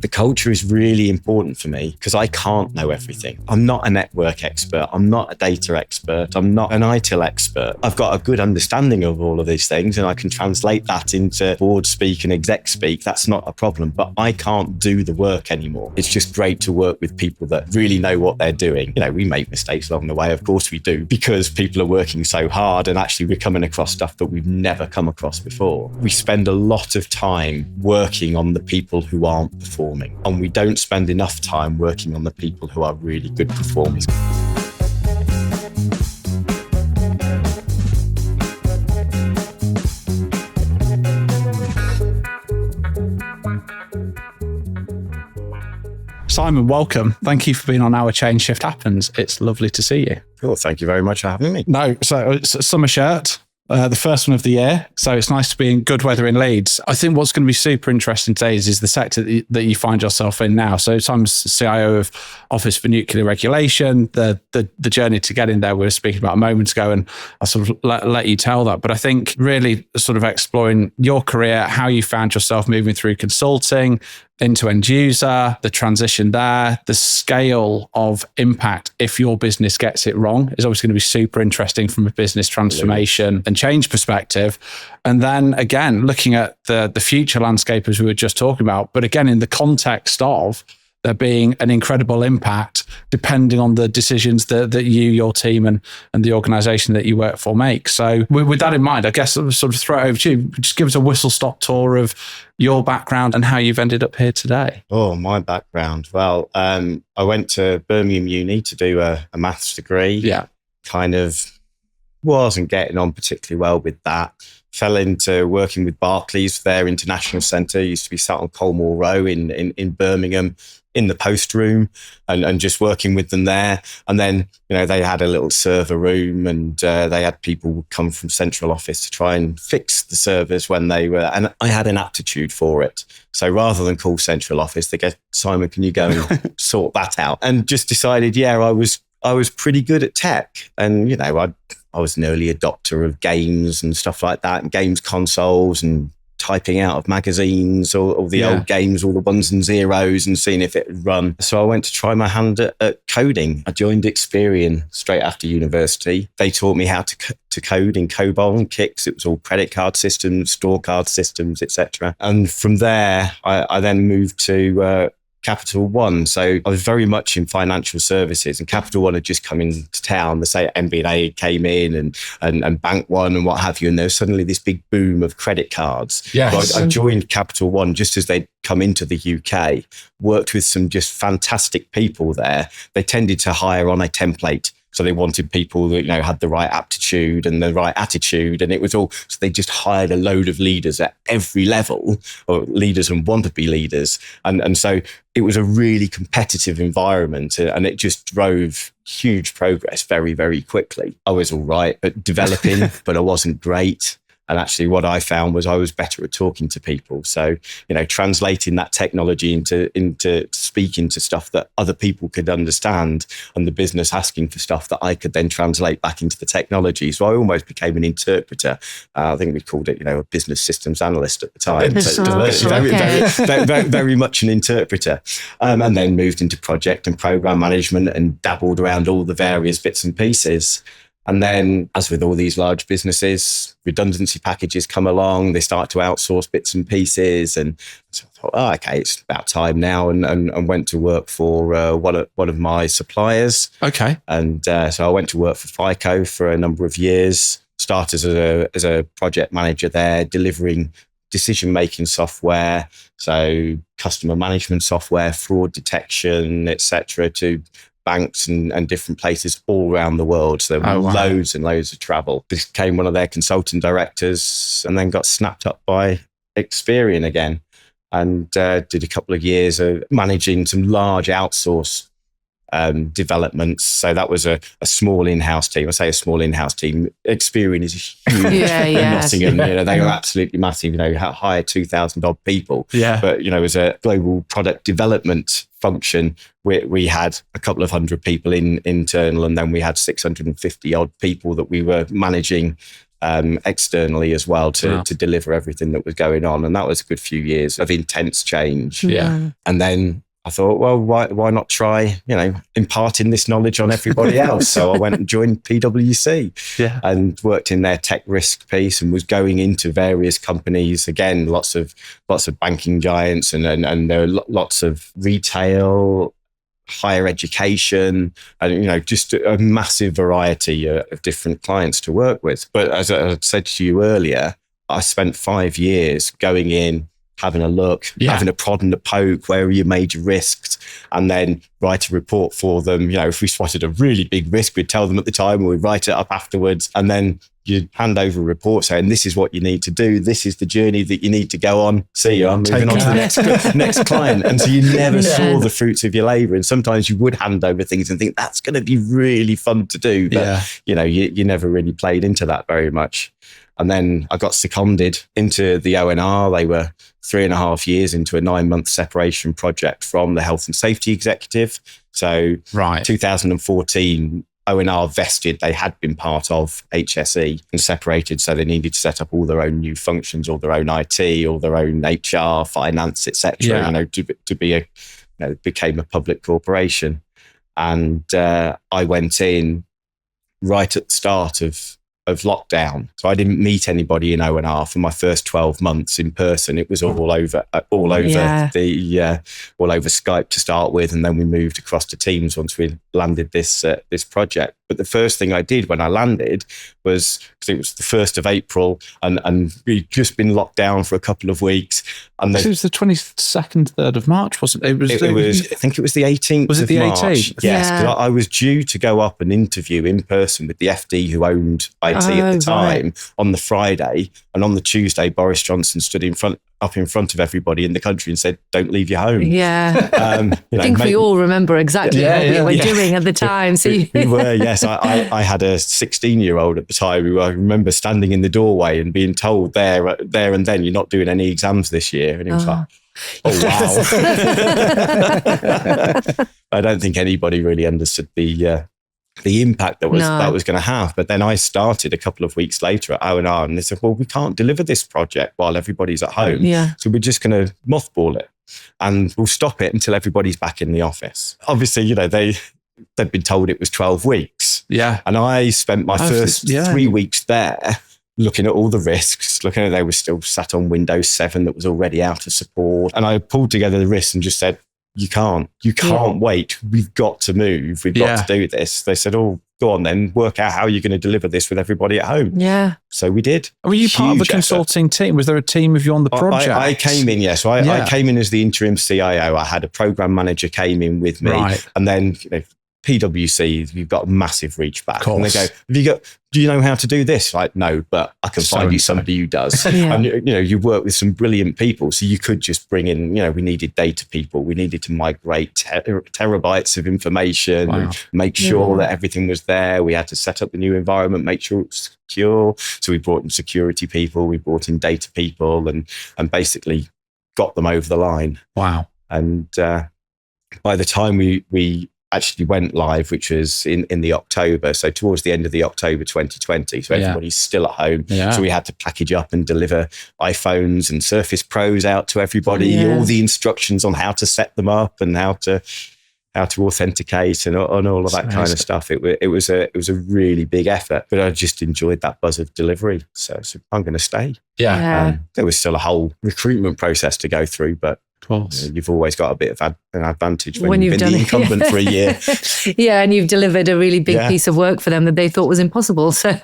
The culture is really important for me because I can't know everything. I'm not a network expert. I'm not a data expert. I'm not an ITIL expert. I've got a good understanding of all of these things and I can translate that into board speak and exec speak. That's not a problem, but I can't do the work anymore. It's just great to work with people that really know what they're doing. We make mistakes along the way. Of course we do, because people are working so hard and actually we're coming across stuff that we've never come across before. We spend a lot of time working on the people who aren't performing, and we don't spend enough time working on the people who are really good performers. Simon, welcome. Thank you for being on Our Change Shift Happens. It's lovely to see you. Cool. Thank you very much for having me. No, so it's a summer shirt, the first one of the year. So it's nice to be in good weather in Leeds. I think what's going to be super interesting today is the sector that you find yourself in now. So Simon's CIO of Office for Nuclear Regulation, the journey to get in there we were speaking about a moment ago, and I'll sort of let you tell that. But I think really sort of exploring your career, how you found yourself moving through consulting, into end user, the transition there, the scale of impact if your business gets it wrong is always going to be super interesting from a business transformation and change perspective. And then again, looking at the future landscape as we were just talking about, but again, in the context of there being an incredible impact depending on the decisions that you, your team and the organisation that you work for make. So with that in mind, I guess I'll sort of throw it over to you. Just give us a whistle-stop tour of your background and how you've ended up here today. Oh, my background. Well, I went to Birmingham Uni to do a maths degree. Yeah. Kind of wasn't getting on particularly well with that. Fell into working with Barclays, their international centre. Used to be sat on Colmore Row in Birmingham, in the post room, and just working with them there. And then, they had a little server room, and they had people come from central office to try and fix the servers when they were, and I had an aptitude for it. So rather than call central office, they go, Simon, can you go and sort that out? And just decided, I was pretty good at tech. And, I was an early adopter of games and stuff like that, and games consoles and typing out of magazines or the old games, all the ones and zeros, and seeing if it would run. So I went to try my hand at coding. I joined Experian straight after university. They taught me how to code in COBOL and Kix. It was all credit card systems, store card systems, etc. And from there, I then moved to Capital One. So I was very much in financial services, and Capital One had just come into town. The say MBA came in and Bank One and what have you. And there was suddenly this big boom of credit cards. Yes. So I joined Capital One just as they'd come into the UK, worked with some just fantastic people there. They tended to hire on a template. So they wanted people that, had the right aptitude and the right attitude. And it was all, so they just hired a load of leaders at every level, or leaders and want-to-be leaders. And so it was a really competitive environment, and it just drove huge progress very, very quickly. I was all right at developing, but I wasn't great. And actually what I found was I was better at talking to people. So, translating that technology into speaking to stuff that other people could understand, and the business asking for stuff that I could then translate back into the technology. So I almost became an interpreter. I think we called it, a business systems analyst at the time. Very much an interpreter. And then moved into project and program management and dabbled around all the various bits and pieces. And then, as with all these large businesses, redundancy packages come along, they start to outsource bits and pieces. And so I thought, okay, it's about time now, and went to work for one of my suppliers. Okay. And so I went to work for FICO for a number of years, started as a project manager there, delivering decision-making software, so customer management software, fraud detection, etc., to banks and different places all around the world. So there were loads and loads of travel. Became one of their consultant directors, and then got snapped up by Experian again, and did a couple of years of managing some large outsource developments. So that was a small in-house team. I say a small in-house team. Experian is huge in Nottingham. They were absolutely massive. Hired 2,000 odd people. Yeah. But as a global product development function, we had a couple of hundred people internal, and then we had 650 odd people that we were managing externally as well to deliver everything that was going on. And that was a good few years of intense change. Yeah. And then I thought, well, why not try, imparting this knowledge on everybody else? So I went and joined PwC and worked in their tech risk piece and was going into various companies. Again, lots of banking giants and there are lots of retail, higher education, and just a massive variety of different clients to work with. But as I said to you earlier, I spent 5 years going in, having a look, having a prod and a poke, where are your major risks, and then write a report for them. If we spotted a really big risk, we'd tell them at the time, and we'd write it up afterwards. And then you'd hand over a report saying, this is what you need to do. This is the journey that you need to go on. See you, I'm moving on to the next client. And so you never saw the fruits of your labor. And sometimes you would hand over things and think that's going to be really fun to do. But, you never really played into that very much. And then I got seconded into the ONR. They were 3.5 years into a 9-month separation project from the health and safety executive. So 2014, ONR vested. They had been part of HSE and separated. So they needed to set up all their own new functions, all their own IT, all their own HR, finance, etc. To be became a public corporation. And I went in right at the start of lockdown. So I didn't meet anybody in ONR for my first 12 months in person. It was all over Skype to start with. And then we moved across to Teams once we landed this project. But the first thing I did when I landed was, because it was the 1st of April and we'd just been locked down for a couple of weeks. And it was the 22nd, 3rd of March, wasn't it? It was, I think it was the 18th Was it the March. 18th? Yes, because I was due to go up and interview in person with the FD who owned IT at the time on the Friday. And on the Tuesday, Boris Johnson stood up in front of everybody in the country and said, don't leave your home. Yeah. I think we all remember exactly what we were doing at the time. So we were, yes. I had a 16-year-old at the time who I remember standing in the doorway and being told there and then, you're not doing any exams this year. And he was like, oh, wow. I don't think anybody really understood the impact that was going to have. But then I started a couple of weeks later at O&R and they said, well, we can't deliver this project while everybody's at home. Yeah. So we're just going to mothball it and we'll stop it until everybody's back in the office. Obviously, they'd been told it was 12 weeks. Yeah. And I spent my first 3 weeks there looking at all the risks, they were still sat on Windows 7 that was already out of support. And I pulled together the risks and just said, you can't wait. We've got to move. We've got to do this. They said, oh, go on then, work out how you're going to deliver this with everybody at home. Yeah. So we did. Were you part of the consulting team? Was there a team of you on the project? I came in, yes. So I came in as the interim CIO. I had a program manager came in with me. Right. And then, PwC, you've got massive reach back. And they go, do you know how to do this? Like, no, but I can find you somebody who does. And, you work with some brilliant people. So you could just bring in, we needed data people. We needed to migrate terabytes of information, and make sure that everything was there. We had to set up the new environment, make sure it was secure. So we brought in security people, we brought in data people and basically got them over the line. Wow. And by the time we actually went live, which was in the October. So towards the end of the October 2020. So everybody's still at home. Yeah. So we had to package up and deliver iPhones and Surface Pros out to everybody, all the instructions on how to set them up and how to authenticate and all of that kind of stuff. It was a really big effort, but I just enjoyed that buzz of delivery. So I'm going to stay. Yeah. There was still a whole recruitment process to go through, but you've always got a bit of an advantage when you've been the incumbent for a year. Yeah, and you've delivered a really big piece of work for them that they thought was impossible. So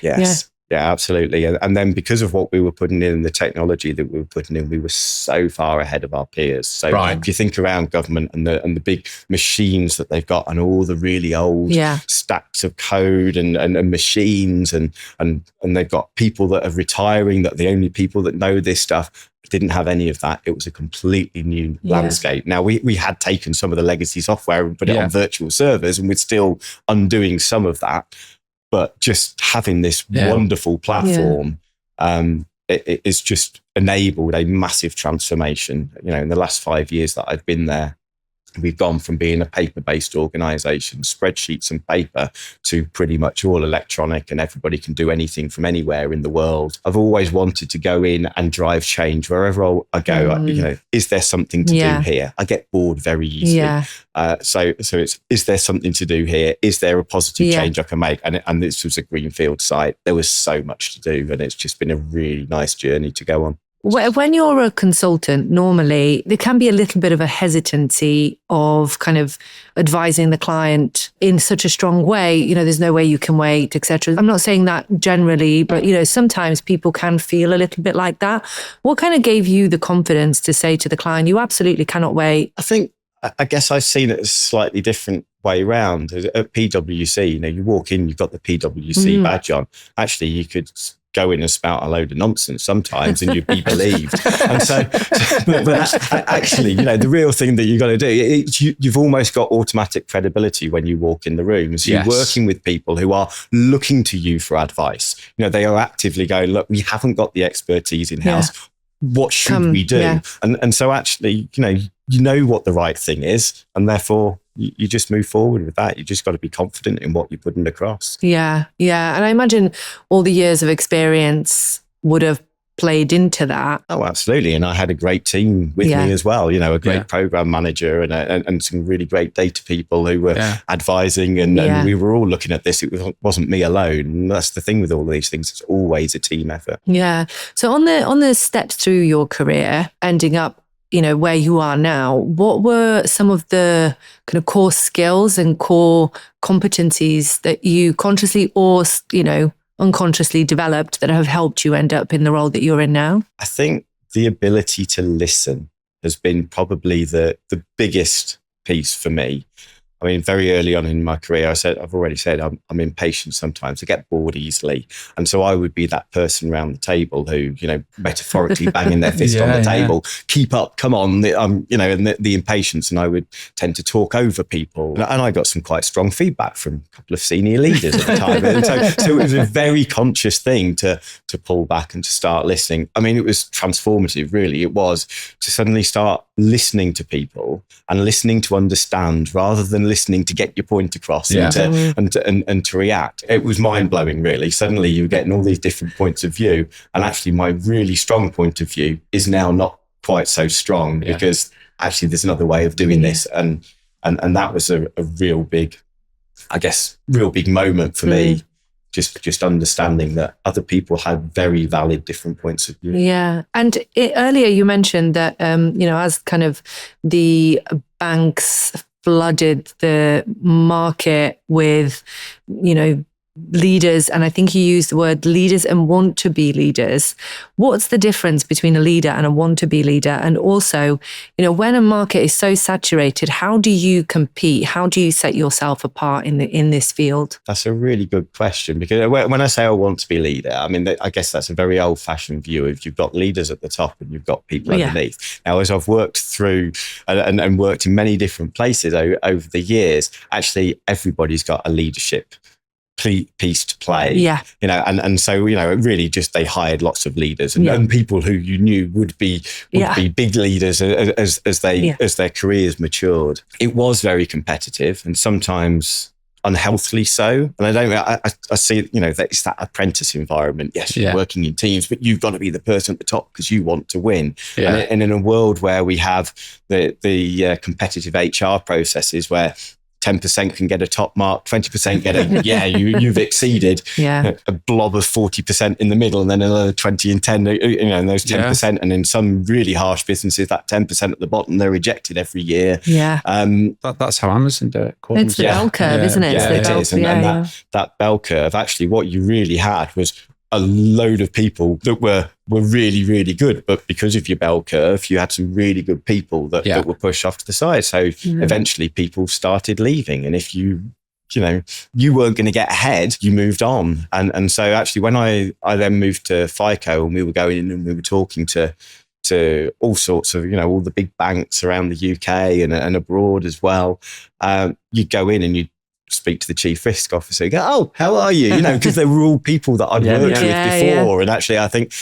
yes. Yeah, absolutely. And then because of what we were putting in and the technology that we were putting in, we were so far ahead of our peers. So if you think around government and the big machines that they've got and all the really old stacks of code and machines and they've got people that are retiring, that are the only people that know this stuff. Didn't have any of that. It was a completely new landscape. Now, we had taken some of the legacy software and put it on virtual servers, and we're still undoing some of that. But just having this wonderful platform, it has just enabled a massive transformation. In the last 5 years that I've been there, we've gone from being a paper-based organisation, spreadsheets and paper, to pretty much all electronic, and everybody can do anything from anywhere in the world. I've always wanted to go in and drive change wherever I go. Is there something to do here? I get bored very easily. So is there something to do here? Is there a positive change I can make? And this was a greenfield site. There was so much to do, and it's just been a really nice journey to go on. When you're a consultant, normally there can be a little bit of a hesitancy of kind of advising the client in such a strong way. There's no way you can wait, etc. I'm not saying that generally, but sometimes people can feel a little bit like that. What kind of gave you the confidence to say to the client, you absolutely cannot wait? I guess I've seen it a slightly different way around. At PwC, you walk in, you've got the PwC badge on. Actually, you could go in and spout a load of nonsense sometimes and you'd be believed. And but actually, the real thing that you've got to do, you've almost got automatic credibility when you walk in the rooms. You're working with people who are looking to you for advice. They are actively going, look, we haven't got the expertise in-house. What should we do? Yeah. And so actually, you know what the right thing is, and therefore you just move forward with that. You just got to be confident in what you're putting across. Yeah. And I imagine all the years of experience would have played into that. Oh, absolutely. And I had a great team with me as well, a great program manager and some really great data people who were advising and we were all looking at this. It wasn't me alone. And that's the thing with all these things. It's always a team effort. Yeah. So on the steps through your career, ending up where you are now, what were some of the kind of core skills and core competencies that you consciously or, unconsciously developed that have helped you end up in the role that you're in now? I think the ability to listen has been probably the biggest piece for me. I mean, very early on in my career, I've already said I'm impatient sometimes. I get bored easily. And so I would be that person around the table who, metaphorically banging their fist on the table, keep up, come on, and the impatience. And I would tend to talk over people. And I got some quite strong feedback from a couple of senior leaders at the time. And so it was a very conscious thing to pull back and to start listening. I mean, it was transformative, really. It was to suddenly start listening to people and listening to understand rather than listening to get your point across and to react. It was mind-blowing, really. Suddenly you're getting all these different points of view, and actually my really strong point of view is now not quite so strong because actually there's another way of doing this, and that was a real big moment for me. Just understanding that other people had very valid different points of view. Yeah. And earlier you mentioned that, as kind of the banks flooded the market with, leaders, and I think you used the word leaders and want to be leaders. What's the difference between a leader and a want to be leader? And also, when a market is so saturated, how do you compete? How do you set yourself apart in this field? That's a really good question, because when I say I want to be leader, I mean, I guess that's a very old-fashioned view of you've got leaders at the top and you've got people underneath. Now, as I've worked through and worked in many different places over the years, actually everybody's got a leadership piece to play, and so really just they hired lots of leaders and people who you knew would be big leaders as their careers matured. It was very competitive and sometimes unhealthily so, and I see that it's that apprentice environment. Yes, you're working in teams, but you've got to be the person at the top because you want to win. And in a world where we have the competitive HR processes where 10% can get a top mark, 20% get you've exceeded. A blob of 40% in the middle, and then another 20 and 10, and those 10%. And in some really harsh businesses, that 10% at the bottom, they're rejected every year. That's how Amazon do it. It's the bell curve, isn't it? It is. And that bell curve, actually, what you really had was a load of people that were really, really good. But because of your bell curve, you had some really good people that were pushed off to the side. So eventually people started leaving. And if you weren't going to get ahead, you moved on. And so actually when I then moved to FICO and we were going in and we were talking to all sorts of, all the big banks around the UK and abroad as well, you'd go in and you'd speak to the chief risk officer, go, oh, how are you? Because they were all people that I'd worked with before. And actually, I think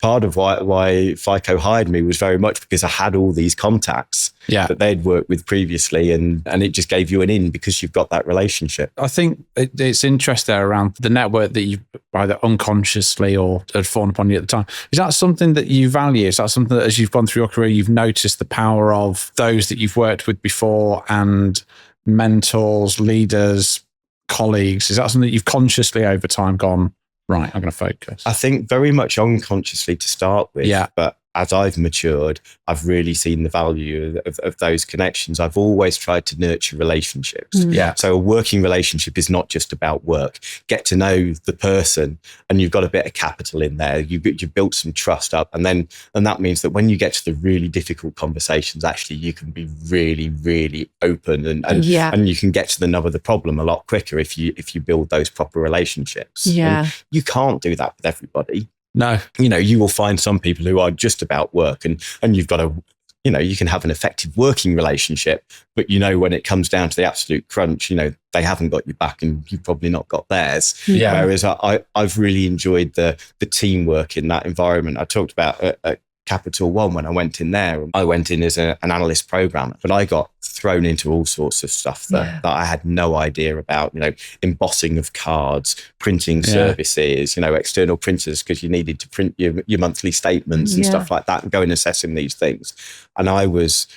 part of why FICO hired me was very much because I had all these contacts that they'd worked with previously, and it just gave you an in because you've got that relationship. I think it's interest there around the network that you've either unconsciously or had fallen upon you at the time. Is that something that you value? Is that something that as you've gone through your career, you've noticed the power of those that you've worked with before and mentors, leaders, colleagues? Is that something that you've consciously over time gone, right, I'm going to focus? I think very much unconsciously to start with, but as I've matured, I've really seen the value of those connections. I've always tried to nurture relationships. So a working relationship is not just about work. Get to know the person, and you've got a bit of capital in there. You've built some trust up, and that means that when you get to the really difficult conversations, actually you can be really, really open, and you can get to the nub of the problem a lot quicker if you build those proper relationships. And you can't do that with everybody. No. You will find some people who are just about work, and you've got to, you can have an effective working relationship, but when it comes down to the absolute crunch, they haven't got your back and you've probably not got theirs. Whereas I've really enjoyed the teamwork in that environment. I talked about at Capital One when I went in there. I went in as an analyst programmer, but I got thrown into all sorts of stuff that I had no idea about, embossing of cards, printing services, external printers because you needed to print your monthly statements and stuff like that, and go and assessing these things. And I was,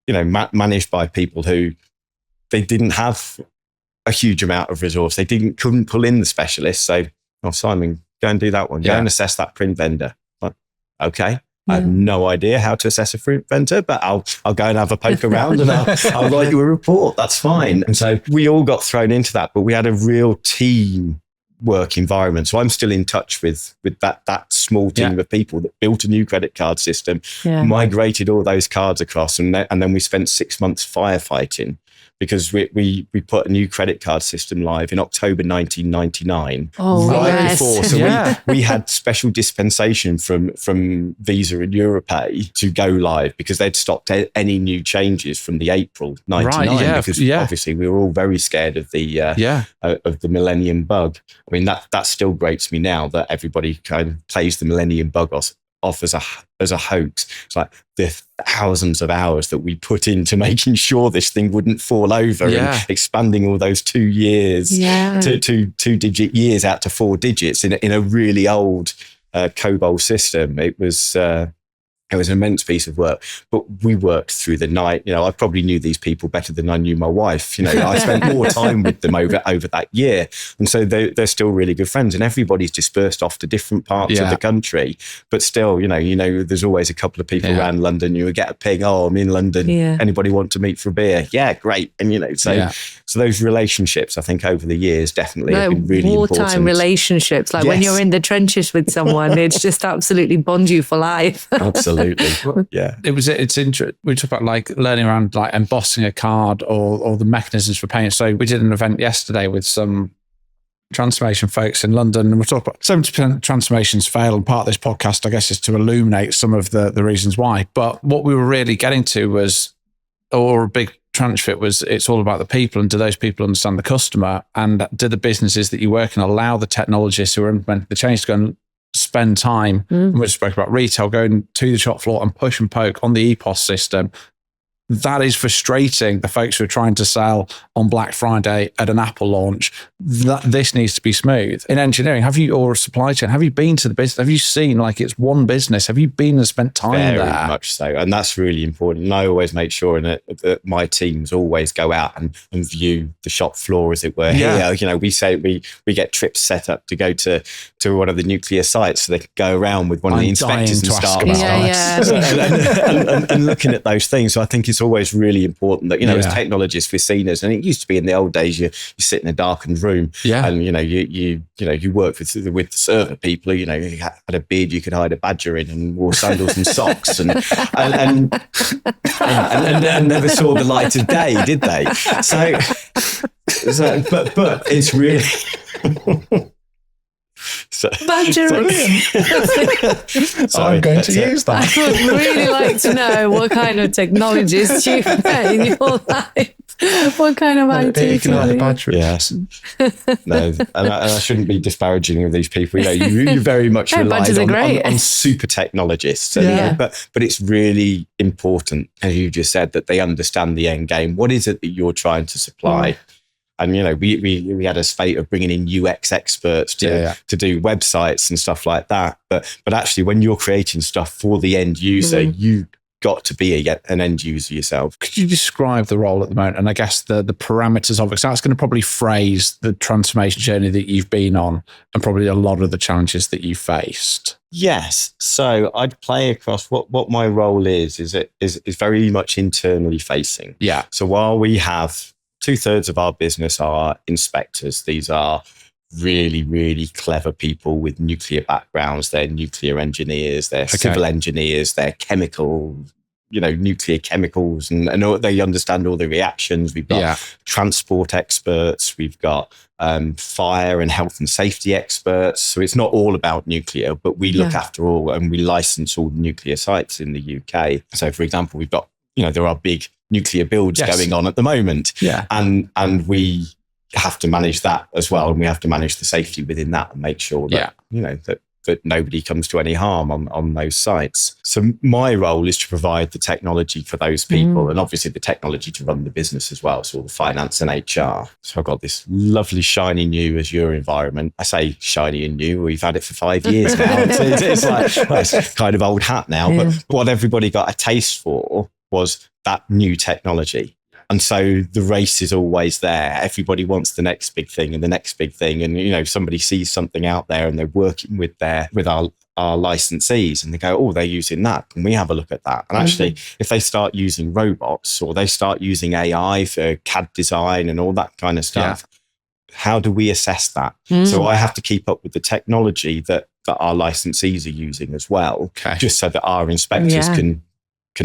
managed by people who they didn't have a huge amount of resource. They couldn't pull in the specialists. So, Simon, go and do that one. Go and assess that print vendor. Like, okay. I have no idea how to assess a print vendor, but I'll go and have a poke around and I'll write you a report. That's fine. And so we all got thrown into that, but we had a real team work environment. So I'm still in touch with that small team of people that built a new credit card system, migrated all those cards across, and then we spent 6 months firefighting because we put a new credit card system live in October 1999. Before. So we had special dispensation from Visa and Europay to go live because they'd stopped any new changes from the April 99 because obviously we were all very scared of the Millennium Bug. I mean, that still grates me now that everybody kind of plays the Millennium Bug off as a hoax. It's like the thousands of hours that we put into making sure this thing wouldn't fall over and expanding all those 2 years to two-digit years out to 4 digits in a really old COBOL system. It was an immense piece of work, but we worked through the night. I probably knew these people better than I knew my wife. I spent more time with them over that year. And so they're still really good friends, and everybody's dispersed off to different parts of the country. But still, there's always a couple of people around London. You would get a ping, I'm in London. Anybody want to meet for a beer? Yeah, great. And, so those relationships, I think over the years, definitely have been really important. Wartime relationships, like when you're in the trenches with someone, it's just absolutely bond you for life. Absolutely. It's interesting. We talk about like learning around like embossing a card or the mechanisms for paying. So we did an event yesterday with some transformation folks in London, and we're talking about 70% transformations fail, and part of this podcast, I guess, is to illuminate some of the reasons why. But what we were really getting to was, or a big transfit was, it's all about the people, and do those people understand the customer, and do the businesses that you work in allow the technologists who are implementing the change to go and spend time, and we spoke about retail, going to the shop floor and push and poke on the EPOS system. That is frustrating the folks who are trying to sell on Black Friday at an Apple launch. This needs to be smooth. In engineering, or supply chain, have you been to the business? Have you seen like it's one business? Have you been and spent time there? Very much so. And that's really important. And I always make sure that my teams always go out and view the shop floor, as it were. Here, we say we get trips set up to go to one of the nuclear sites so they can go around with one of the inspectors and start and looking at those things. So I think it's always really important that, as technologists, we're seen as, and it used to be in the old days, you sit in a darkened room and, you work with the server people, you had a beard you could hide a badger in and wore sandals and socks and never saw the light of day, did they? But it's really... So, Badgering. I'm going to use that. I would really like to know what kind of technologies you've met in your life. What kind of IT technology? Yes. No, and I shouldn't be disparaging of these people. You very much Yeah, relied badgers are great. on super technologists. Yeah. But it's really important, as you just said, that they understand the end game. What is it that you're trying to supply? Yeah. And, we had a spate of bringing in UX experts to do websites and stuff like that. But actually, when you're creating stuff for the end user, you got to be an end user yourself. Could you describe the role at the moment? And I guess the parameters of it, because that's going to probably phrase the transformation journey that you've been on and probably a lot of the challenges that you faced. Yes. So I'd play across what my role is very much internally facing. Yeah. So while we have 2/3 of our business are inspectors, these are really, really clever people with nuclear backgrounds. They're nuclear engineers, they're civil engineers, they're chemical, nuclear chemicals, and they understand all the reactions. We've got transport experts, we've got fire and health and safety experts. So it's not all about nuclear, but we look after all, and we license all the nuclear sites in the UK. So for example, we've got, there are big nuclear builds going on at the moment. Yeah. And we have to manage that as well. And we have to manage the safety within that and make sure that, that nobody comes to any harm on those sites. So my role is to provide the technology for those people and obviously the technology to run the business as well. So all the finance and HR. So I've got this lovely shiny new Azure environment. I say shiny and new. We've had it for 5 years now. It's like, well, it's kind of old hat now. But what everybody got a taste for was that new technology. And so the race is always there. Everybody wants the next big thing and the next big thing. And, somebody sees something out there and they're working with our licensees and they go, oh, they're using that. Can we have a look at that? And actually, if they start using robots or they start using AI for CAD design and all that kind of stuff, how do we assess that? So I have to keep up with the technology that our licensees are using as well, just so that our inspectors can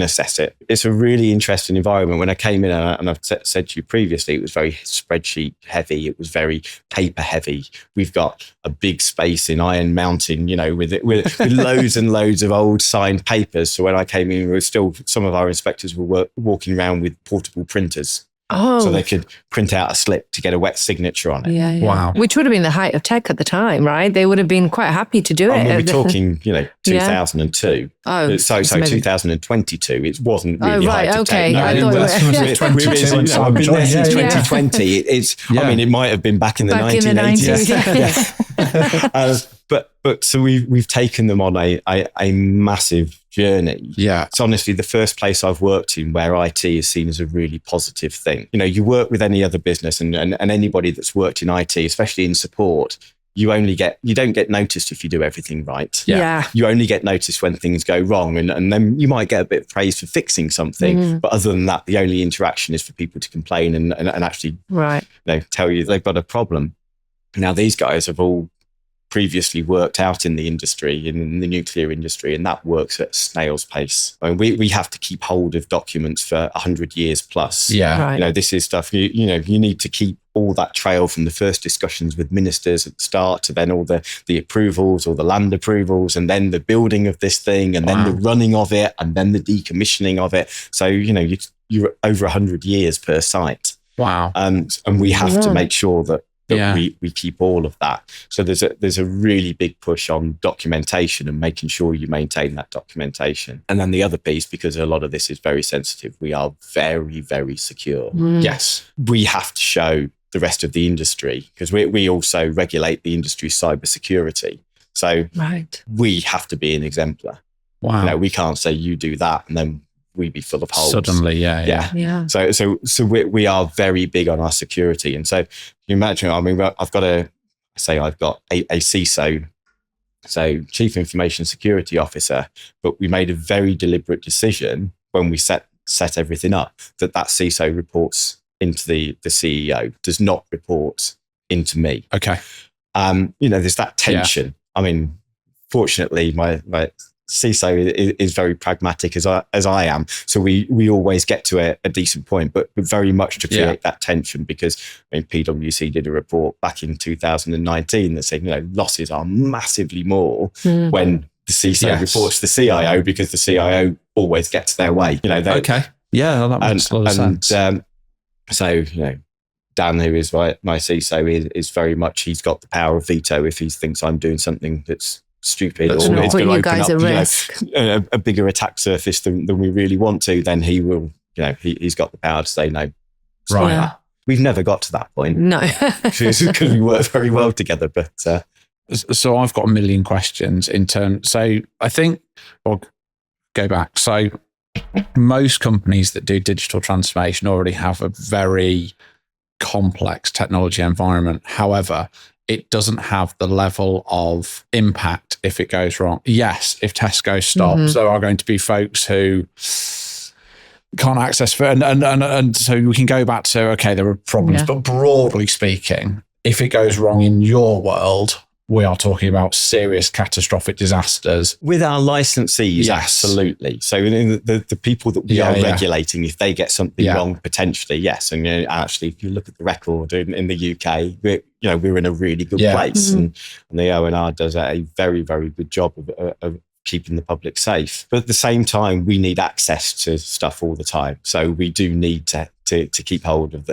assess it. It's a really interesting environment. When I came in, and I've said to you previously, it was very spreadsheet heavy. It was very paper heavy. We've got a big space in Iron Mountain, with loads and loads of old signed papers. So when I came in, some of our inspectors were walking around with portable printers. So they could print out a slip to get a wet signature on it. Yeah. Wow. Which would have been the height of tech at the time, right? They would have been quite happy to do it. We're talking, 2002. Oh, so 2022. It wasn't really height of tech. I thought I've been there since 2020. It might have been back in the 1980s. But so we've taken them on a massive journey. Yeah. It's honestly the first place I've worked in where IT is seen as a really positive thing. You work with any other business and anybody that's worked in IT, especially in support, you don't get noticed if you do everything right. Yeah. You only get noticed when things go wrong. And then you might get a bit of praise for fixing something. But other than that, the only interaction is for people to complain and actually tell you they've got a problem. Now, these guys have all previously worked out in the industry, in the nuclear industry, and that works at snail's pace. I mean, we have to keep hold of documents for 100 years plus. Yeah. Right. This is stuff, you need to keep all that trail from the first discussions with ministers at the start to then all the approvals or the land approvals and then the building of this thing and then the running of it and then the decommissioning of it. So, you're over 100 years per site. Wow. And we have to make sure that we keep all of that. So there's a really big push on documentation and making sure you maintain that documentation. And then the other piece, because a lot of this is very sensitive, we are very, very secure. Yes. We have to show the rest of the industry because we also regulate the industry's cybersecurity. So we have to be an exemplar. Wow. We can't say you do that and then we'd be full of holes. Suddenly, yeah. So we are very big on our security. And so you imagine, I've got a CISO, so Chief Information Security Officer, but we made a very deliberate decision when we set everything up that CISO reports into the CEO, does not report into me. Okay. There's that tension. Fortunately, my CISO is very pragmatic as I am. So we always get to a decent point, but very much to create that tension, because PwC did a report back in 2019 that said, losses are massively more when the CISO reports to the CIO, because the CIO always gets their way. Okay. Yeah, that makes a lot of sense. So, Dan, who is my CISO, is very much, he's got the power of veto. If he thinks I'm doing something that's stupid or it's going to open up a bigger attack surface than we really want to, then he will, he's got the power to say no. Right. Yeah. We've never got to that point. No. Because we work very well together. But so I've got a million questions in terms. So I think I'll go back. So most companies that do digital transformation already have a very complex technology environment. However, it doesn't have the level of impact if it goes wrong. Yes, if Tesco stops, there are going to be folks who can't access and so we can go back to, okay, there are problems, but broadly speaking, if it goes wrong in your world, we are talking about serious catastrophic disasters. With our licensees, absolutely. So the people that we are regulating, if they get something wrong, potentially, yes. And actually, if you look at the record in the UK, we're in a really good place. And the ONR does a very, very good job of keeping the public safe. But at the same time, we need access to stuff all the time. So we do need to keep hold of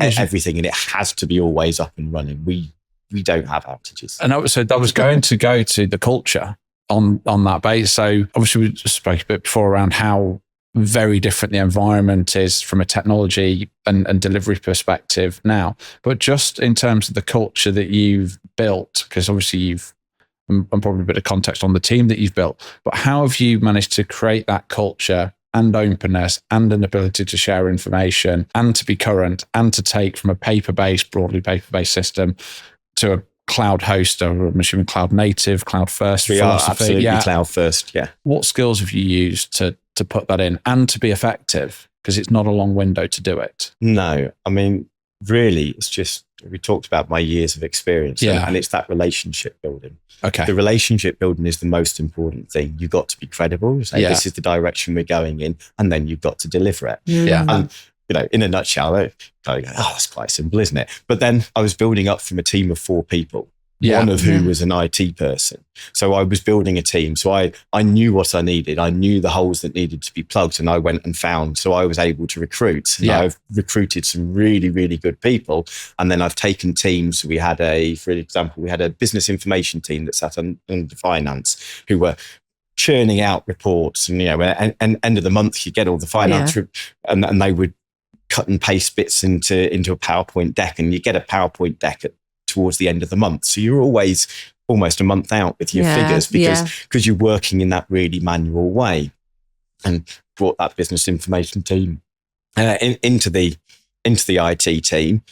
everything, and it has to be always up and running. We don't have outages. And so I was going to go to the culture on that base. So obviously we spoke a bit before around how very different the environment is from a technology and delivery perspective now. But just in terms of the culture that you've built, because obviously and probably a bit of context on the team that you've built, but how have you managed to create that culture and openness and an ability to share information and to be current and to take from a broadly paper-based system to a cloud host, or I'm assuming cloud native, cloud first we philosophy? Are absolutely cloud first, yeah. What skills have you used to put that in and to be effective? Because it's not a long window to do it. No, I mean, really, it's just, we talked about my years of experience, and it's that relationship building. Okay. The relationship building is the most important thing. You've got to be credible, say this is the direction we're going in, and then you've got to deliver it. Yeah. And in a nutshell, I go, that's quite simple, isn't it? But then I was building up from a team of 4 people, one of who was an IT person. So I was building a team. So I knew what I needed. I knew the holes that needed to be plugged, and I went and found. So I was able to recruit. And I've recruited some really, really good people. And then I've taken teams. For example, we had a business information team that sat under finance, who were churning out reports. And, and end of the month, you get all the finance and they would cut and paste bits into a PowerPoint deck, and you get a PowerPoint deck towards the end of the month. So you're always almost a month out with your figures because you're working in that really manual way. And brought that business information team into the IT team,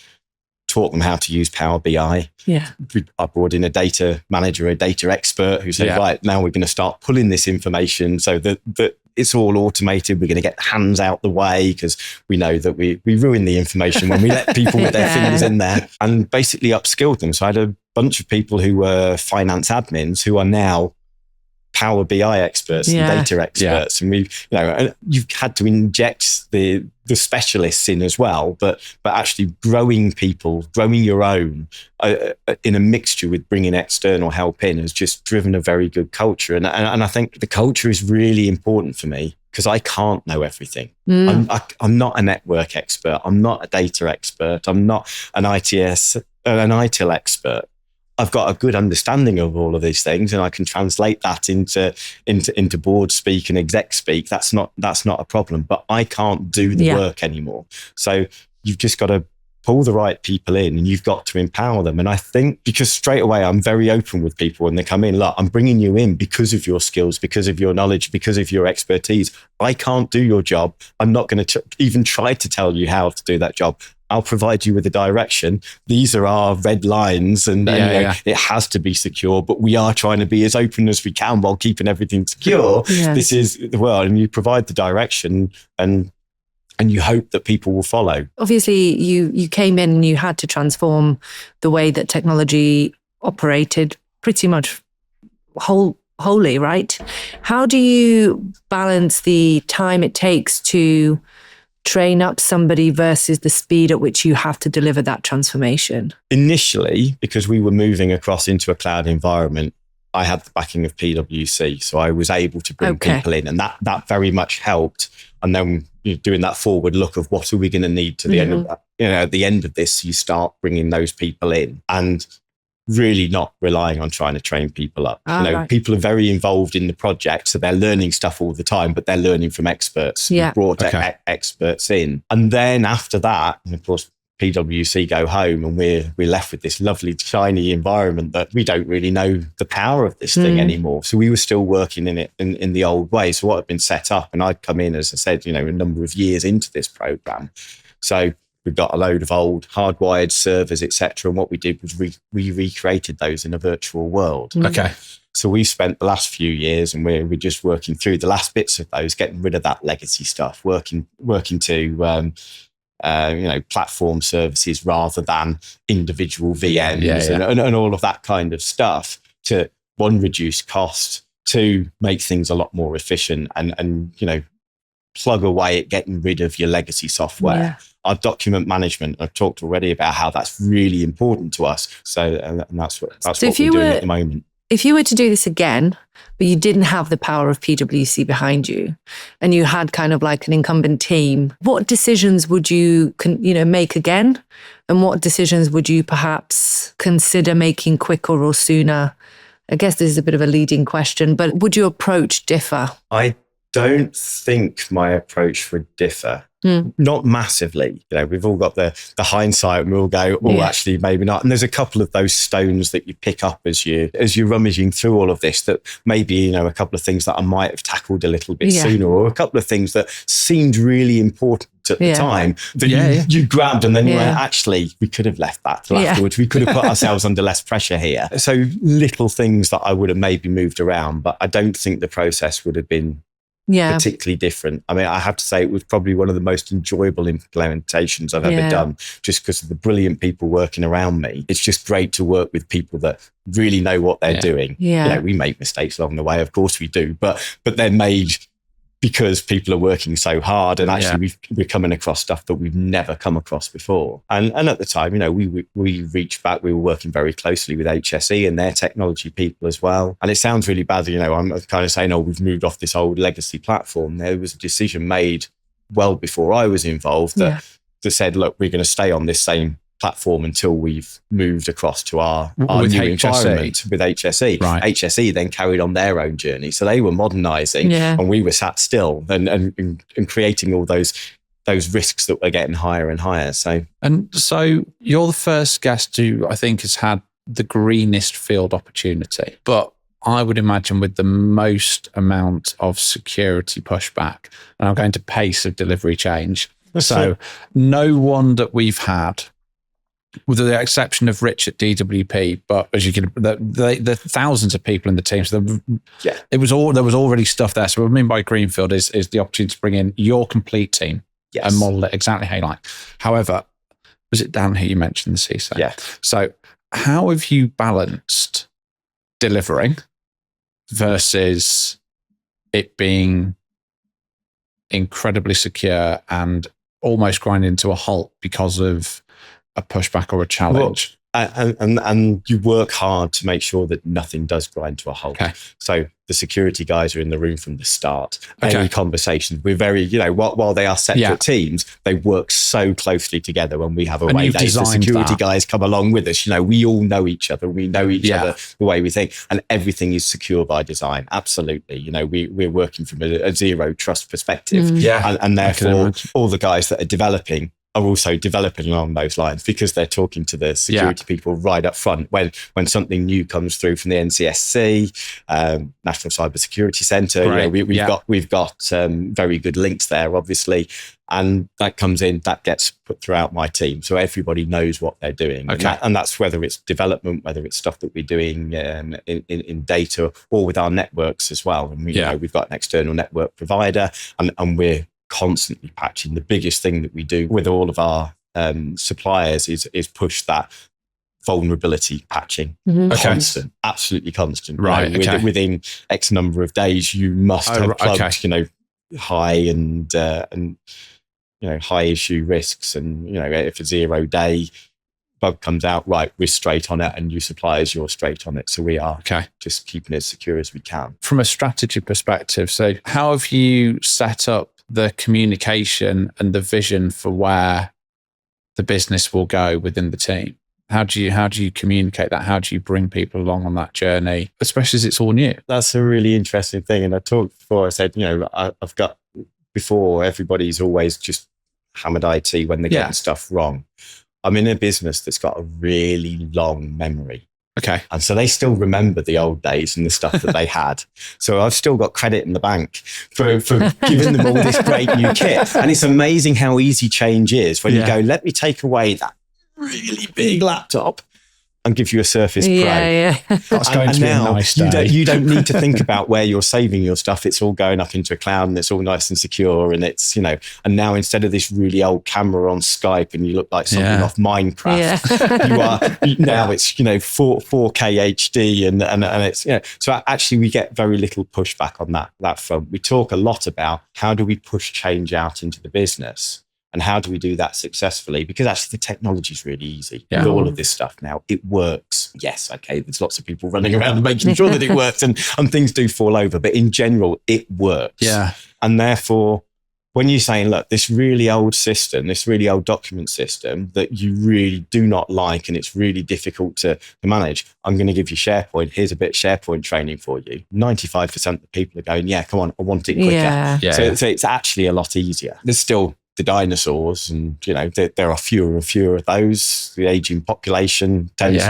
taught them how to use Power BI. Yeah. I brought in a data manager, a data expert who said, right, now we're going to start pulling this information so that it's all automated. We're going to get hands out the way, because we know that we ruin the information when we let people with their fingers in there, and basically upskilled them. So I had a bunch of people who were finance admins who are now Power BI experts and data experts. And you've had to inject the specialists in as well, but actually growing your own in a mixture with bringing external help in has just driven a very good culture. And I think the culture is really important for me, because I can't know everything. I'm not a network expert. I'm not a data expert. I'm not an ITIL expert. I've got a good understanding of all of these things, and I can translate that into board speak and exec speak. That's not a problem, but I can't do the work anymore. So you've just got to pull the right people in, and you've got to empower them. And I think, because straight away I'm very open with people when they come in, look, I'm bringing you in because of your skills, because of your knowledge, because of your expertise. I can't do your job. I'm not going to even try to tell you how to do that job. I'll provide you with a direction. These are our red lines, and it has to be secure, but we are trying to be as open as we can while keeping everything secure. This is the world, and you provide the direction, and you hope that people will follow. Obviously, you came in and you had to transform the way that technology operated pretty much wholly, right? How do you balance the time it takes to train up somebody versus the speed at which you have to deliver that transformation? Initially, because we were moving across into a cloud environment, I had the backing of PwC, so I was able to bring people in, and that very much helped. And then doing that forward look of what are we going to need to the end of that, at the end of this, you start bringing those people in and really not relying on trying to train people up. Right. People are very involved in the project, so they're learning stuff all the time, but they're learning from experts. Yeah. We brought experts in, and then after that, and of course, PwC go home, and we're left with this lovely, shiny environment that we don't really know the power of this thing anymore. So we were still working in it in the old way. So what had been set up, and I'd come in, as I said, a number of years into this program. So we've got a load of old hardwired servers, etc. And what we did was we recreated those in a virtual world. Okay. So we've spent the last few years, and we're just working through the last bits of those, getting rid of that legacy stuff, working to platform services rather than individual VMs and all of that kind of stuff to, one, reduce cost, two, make things a lot more efficient and plug away at getting rid of your legacy software. Yeah. Our document management, I've talked already about how that's really important to us. So and that's what we're doing at the moment. If you were to do this again, but you didn't have the power of PwC behind you, and you had kind of like an incumbent team, what decisions would you make again? And what decisions would you perhaps consider making quicker or sooner? I guess this is a bit of a leading question, but would your approach differ? I don't think my approach would differ. Not massively. We've all got the hindsight, and we'll go, actually, maybe not. And there's a couple of those stones that you pick up as you're rummaging through all of this, that maybe, a couple of things that I might have tackled a little bit sooner, or a couple of things that seemed really important at the time that you grabbed, and then you went, actually, we could have left that till afterwards. We could have put ourselves under less pressure here. So little things that I would have maybe moved around, but I don't think the process would have been particularly different. I mean, I have to say it was probably one of the most enjoyable implementations I've ever done, just because of the brilliant people working around me. It's just great to work with people that really know what they're doing. Yeah. We make mistakes along the way, of course we do, but they're made because people are working so hard, and actually we're coming across stuff that we've never come across before. And at the time, we reached back, we were working very closely with HSE and their technology people as well. And it sounds really bad, I'm kind of saying, we've moved off this old legacy platform. There was a decision made well before I was involved that said, look, we're going to stay on this same platform until we've moved across to our new environment with HSE. Right. HSE then carried on their own journey. So they were modernising and we were sat still and creating all those risks that were getting higher and higher. So you're the first guest who I think has had the greenest field opportunity, but I would imagine with the most amount of security pushback, and I'm going to pace of delivery change. So no one that we've had, with the exception of Rich at DWP, but as you can, the thousands of people in the team. So there was already stuff there. So what I mean by greenfield is the opportunity to bring in your complete team and model it exactly how you like. However, was it Dan who you mentioned, the CISO? Yeah. So how have you balanced delivering versus it being incredibly secure and almost grinding to a halt because of a pushback or a challenge? And you work hard to make sure that nothing does grind to a halt. Okay. So the security guys are in the room from the start. Any conversations, we're very, while they are separate teams, they work so closely together when we have away days. The security guys come along with us. We all know each other. We know each other the way we think, and everything is secure by design. Absolutely. We're working from a zero trust perspective. And therefore all the guys that are developing are also developing along those lines because they're talking to the security people right up front. When something new comes through from the NCSC, National Cyber Security Centre, we've got very good links there, obviously, and that comes in, that gets put throughout my team, so everybody knows what they're doing. And that's whether it's development, whether it's stuff that we're doing in data or with our networks as well. And we've got an external network provider, and we're constantly patching. The biggest thing that we do with all of our suppliers is push that vulnerability patching. Mhm. Constant, absolutely constant. Right, okay. Within X number of days, you must have plugged, okay. high and high issue risks. And, if a 0-day bug comes out, right, we're straight on it, and you suppliers, you're straight on it. So we are just keeping it as secure as we can. From a strategy perspective, so how have you set up the communication and the vision for where the business will go within the team? How do you communicate that? How do you bring people along on that journey, especially as it's all new? That's a really interesting thing. And I talked before, I said, I've got, before, everybody's always just hammered IT when they're getting stuff wrong. I'm in a business that's got a really long memory. Okay. And so they still remember the old days and the stuff that they had. So I've still got credit in the bank for giving them all this great new kit. And it's amazing how easy change is when you go, let me take away that really big laptop and give you a Surface Pro. Yeah. That's going to be a nice day. You don't need to think about where you're saving your stuff. It's all going up into a cloud, and it's all nice and secure. And it's, and now instead of this really old camera on Skype and you look like something off Minecraft, you are, now it's, 4K HD and it's, so actually we get very little pushback on that front. We talk a lot about how do we push change out into the business? And how do we do that successfully? Because actually the technology is really easy. With all of this stuff now, it works. Yes, okay, there's lots of people running around and making sure that it works and things do fall over. But in general, it works. Yeah. And therefore, when you're saying, look, this really old system, this really old document system that you really do not like and it's really difficult to manage, I'm going to give you SharePoint. Here's a bit of SharePoint training for you. 95% of the people are going, yeah, come on, I want it quicker. Yeah. So it's actually a lot easier. There's still the dinosaurs, and there are fewer and fewer of those. The aging population tends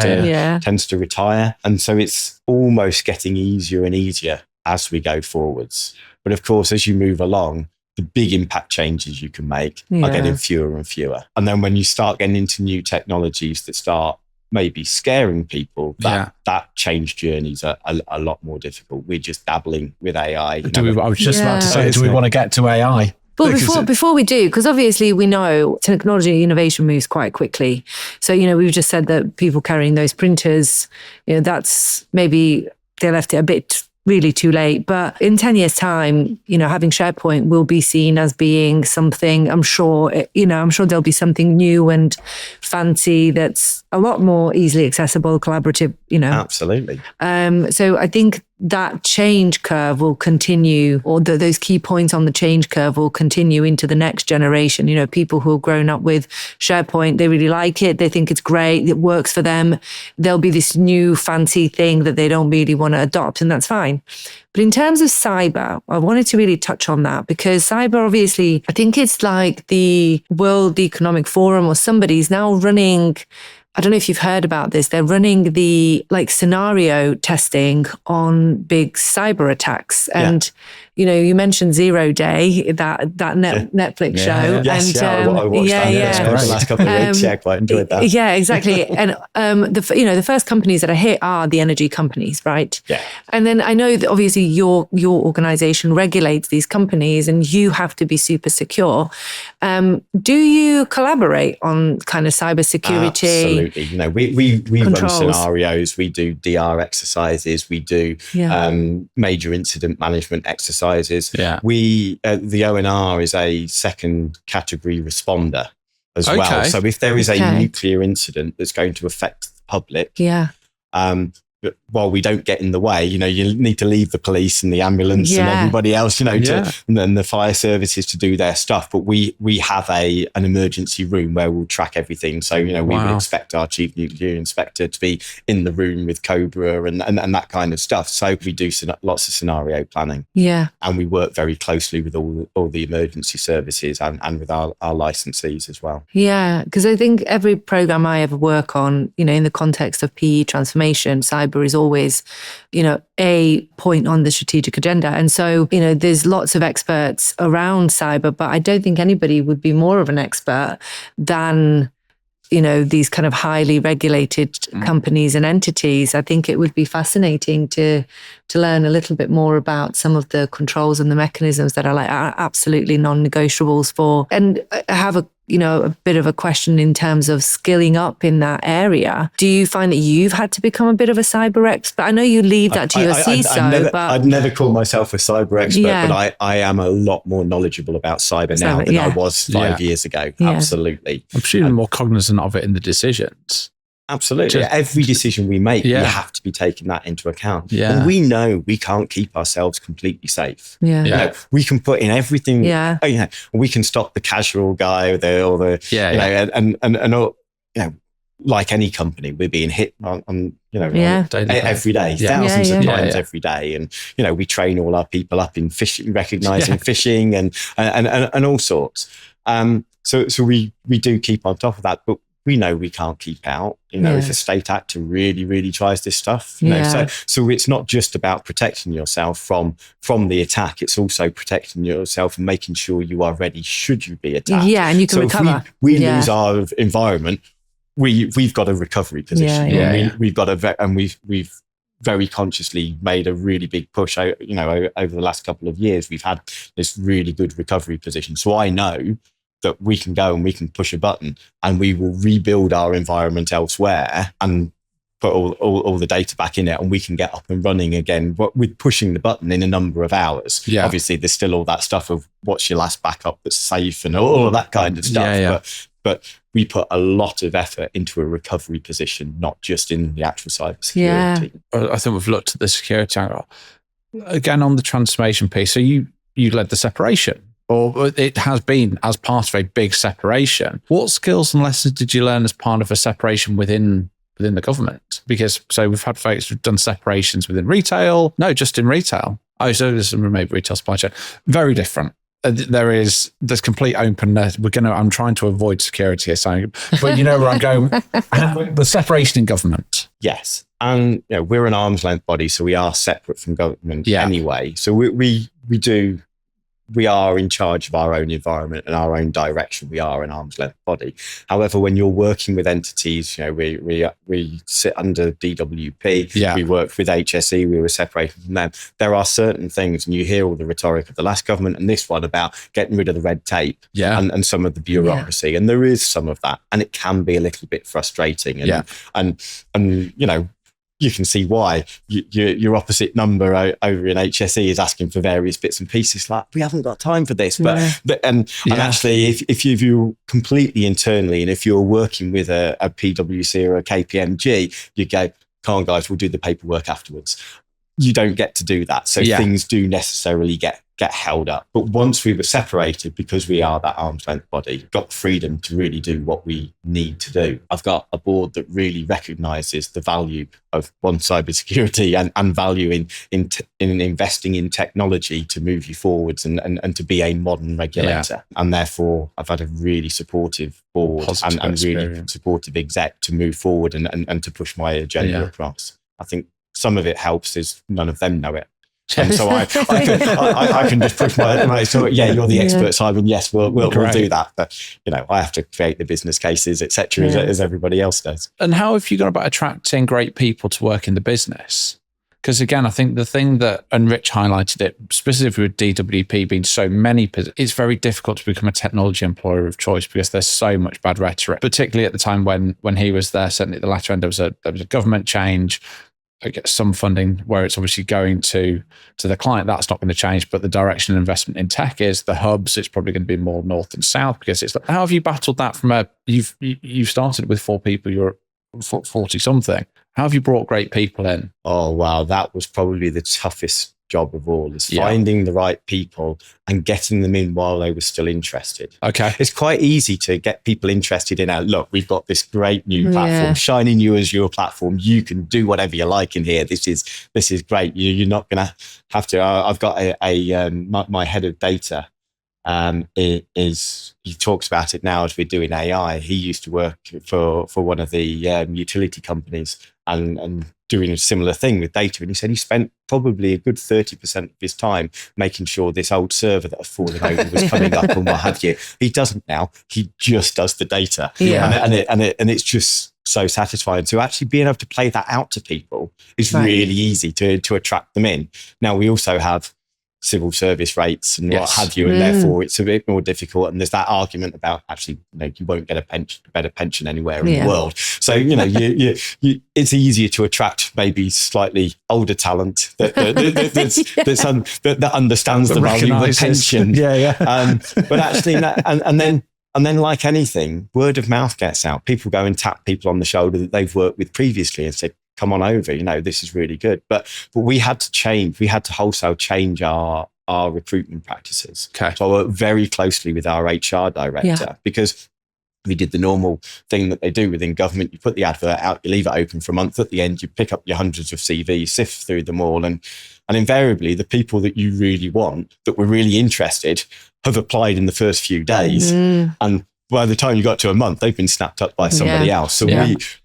to retire, and so it's almost getting easier and easier as we go forwards. But of course, as you move along, the big impact changes you can make are getting fewer and fewer. And then when you start getting into new technologies that start maybe scaring people, that change journeys are a lot more difficult. We're just dabbling with AI. I was just about to say, do we want to get to AI? But before we do, because obviously we know technology innovation moves quite quickly. So, we've just said that people carrying those printers, that's maybe they left it a bit really too late. But in 10 years' time, having SharePoint will be seen as being something, I'm sure there'll be something new and fancy that's a lot more easily accessible, collaborative, Absolutely. So I think that change curve will continue, or those key points on the change curve will continue into the next generation. People who have grown up with SharePoint, they really like it. They think it's great. It works for them. There'll be this new fancy thing that they don't really want to adopt, and that's fine. But in terms of cyber, I wanted to really touch on that, because cyber, obviously, I think it's like the World Economic Forum or somebody's now running, I don't know if you've heard about this, they're running the scenario testing on big cyber attacks. And, you mentioned 0-day, that Netflix show. Yes, and, I watched that the last couple of weeks. Quite enjoyed that. Yeah, exactly. And, the first companies that are hit are the energy companies, right? Yeah. And then I know that obviously your organization regulates these companies and you have to be super secure. Do you collaborate on kind of cybersecurity? Absolutely. We run scenarios, we do DR exercises, we do major incident management exercises. We the ONR is a second category responder as well. So if there is a nuclear incident that's going to affect the public, but while we don't get in the way, you need to leave the police and the ambulance and everybody else, and then the fire services to do their stuff. But we have an emergency room where we'll track everything. So, we would expect our chief nuclear inspector to be in the room with Cobra and that kind of stuff. So we do lots of scenario planning. Yeah. And we work very closely with all the emergency services and with our licensees as well. Yeah, because I think every program I ever work on, in the context of PE transformation, cyber is always, a point on the strategic agenda. And so, there's lots of experts around cyber, but I don't think anybody would be more of an expert than, these kind of highly regulated companies and entities. I think it would be fascinating to learn a little bit more about some of the controls and the mechanisms that are absolutely non-negotiables for. And I have a a bit of a question in terms of skilling up in that area. Do you find that you've had to become a bit of a cyber expert? I know you leave that to your CISO, but I'd never call myself a cyber expert, but I am a lot more knowledgeable about cyber now than I was 5 years ago. Yeah. Absolutely. I'm sure you're more cognizant of it in the decisions. Absolutely. Every decision we make, we have to be taking that into account. Yeah. And we know we can't keep ourselves completely safe. Yeah. We can put in everything. Yeah. We can stop the casual guy or and like any company, we're being hit on every day, thousands of times every day. And, we train all our people up in phishing, recognizing phishing and all sorts. So we do keep on top of that, but we know we can't keep out, if a state actor really, really tries this stuff. So it's not just about protecting yourself from the attack. It's also protecting yourself and making sure you are ready should you be attacked. Yeah, and you can recover. If we lose our environment, we've got a recovery position. We've got we've very consciously made a really big push. Over the last couple of years, we've had this really good recovery position. So I know that we can go and we can push a button and we will rebuild our environment elsewhere and put all the data back in it, and we can get up and running again. But with pushing the button in a number of hours, obviously there's still all that stuff of what's your last backup that's safe and all of that kind of stuff. But we put a lot of effort into a recovery position, not just in the actual cybersecurity. I think we've looked at the security angle again on the transformation piece. So you led the separation, or it has been as part of a big separation. What skills and lessons did you learn as part of a separation within the government? Because so we've had folks who've done separations within retail, just in retail. Oh, so there's maybe retail supply chain, very different. There's complete openness. I'm trying to avoid security here, but you know where I'm going. The separation in government. Yes, and we're an arm's length body, so we are separate from government anyway. So we are in charge of our own environment and our own direction. We are an arm's length body. However, when you're working with entities, we sit under DWP. We work with HSE. We were separated from them. There are certain things, and you hear all the rhetoric of the last government and this one about getting rid of the red tape and some of the bureaucracy. And there is some of that, and it can be a little bit frustrating. And you can see why your opposite number over in HSE is asking for various bits and pieces. Like, we haven't got time for this. And actually, if you're completely internally, and if you're working with a PwC or a KPMG, you go, come on, guys, we'll do the paperwork afterwards. You don't get to do that. So things do necessarily get held up. But once we were separated, because we are that arm's length body, got the freedom to really do what we need to do. I've got a board that really recognises the value of cybersecurity and value in investing in technology to move you forwards and to be a modern regulator. And therefore, I've had a really supportive board and really supportive exec to move forward and to push my agenda across. I think some of it helps is none of them know it. And so I can just push my so you're the expert, Simon. Yes, we'll do that. But I have to create the business cases, etc., as everybody else does. And how have you gone about attracting great people to work in the business? Because again, I think the thing that, and Rich highlighted it, specifically with DWP being so many, it's very difficult to become a technology employer of choice because there's so much bad rhetoric, particularly at the time when he was there. Certainly at the latter end, there was a government change. I get some funding where it's obviously going to the client. That's not going to change, but the direction of investment in tech is the hubs. It's probably going to be more north and south because it's like, how have you battled that from you've started with 4 people, you're 40 something. How have you brought great people in? Oh, wow. That was probably the toughest job of all, is finding the right people and getting them in while they were still interested. Okay. It's quite easy to get people interested in look, we've got this great new platform, shining you as your platform. You can do whatever you like in here. This is great. You're not going to have to. I've got my head of data. He talks about it now as we're doing AI. He used to work for one of the utility companies and doing a similar thing with data. And he said he spent probably a good 30% of his time making sure this old server that had fallen over was coming up and what have you. He doesn't now. He just does the data. And it's just so satisfying. So actually being able to play that out to people is really easy to attract them in. Now we also have civil service rates and what Yes. have you, and therefore it's a bit more difficult. And there's that argument about actually, you won't get a better pension anywhere in the world. So it's easier to attract maybe slightly older talent that understands the value of a pension. But actually, and then like anything, word of mouth gets out. People go and tap people on the shoulder that they've worked with previously and say, come on over, this is really good. But we had to change. We had to wholesale change our recruitment practices. Okay. So I worked very closely with our HR director because we did the normal thing that they do within government. You put the advert out, you leave it open for a month. At the end, you pick up your hundreds of CVs, sift through them all. And invariably, the people that you really want, that were really interested, have applied in the first few days. And by the time you got to a month, they've been snapped up by somebody else. So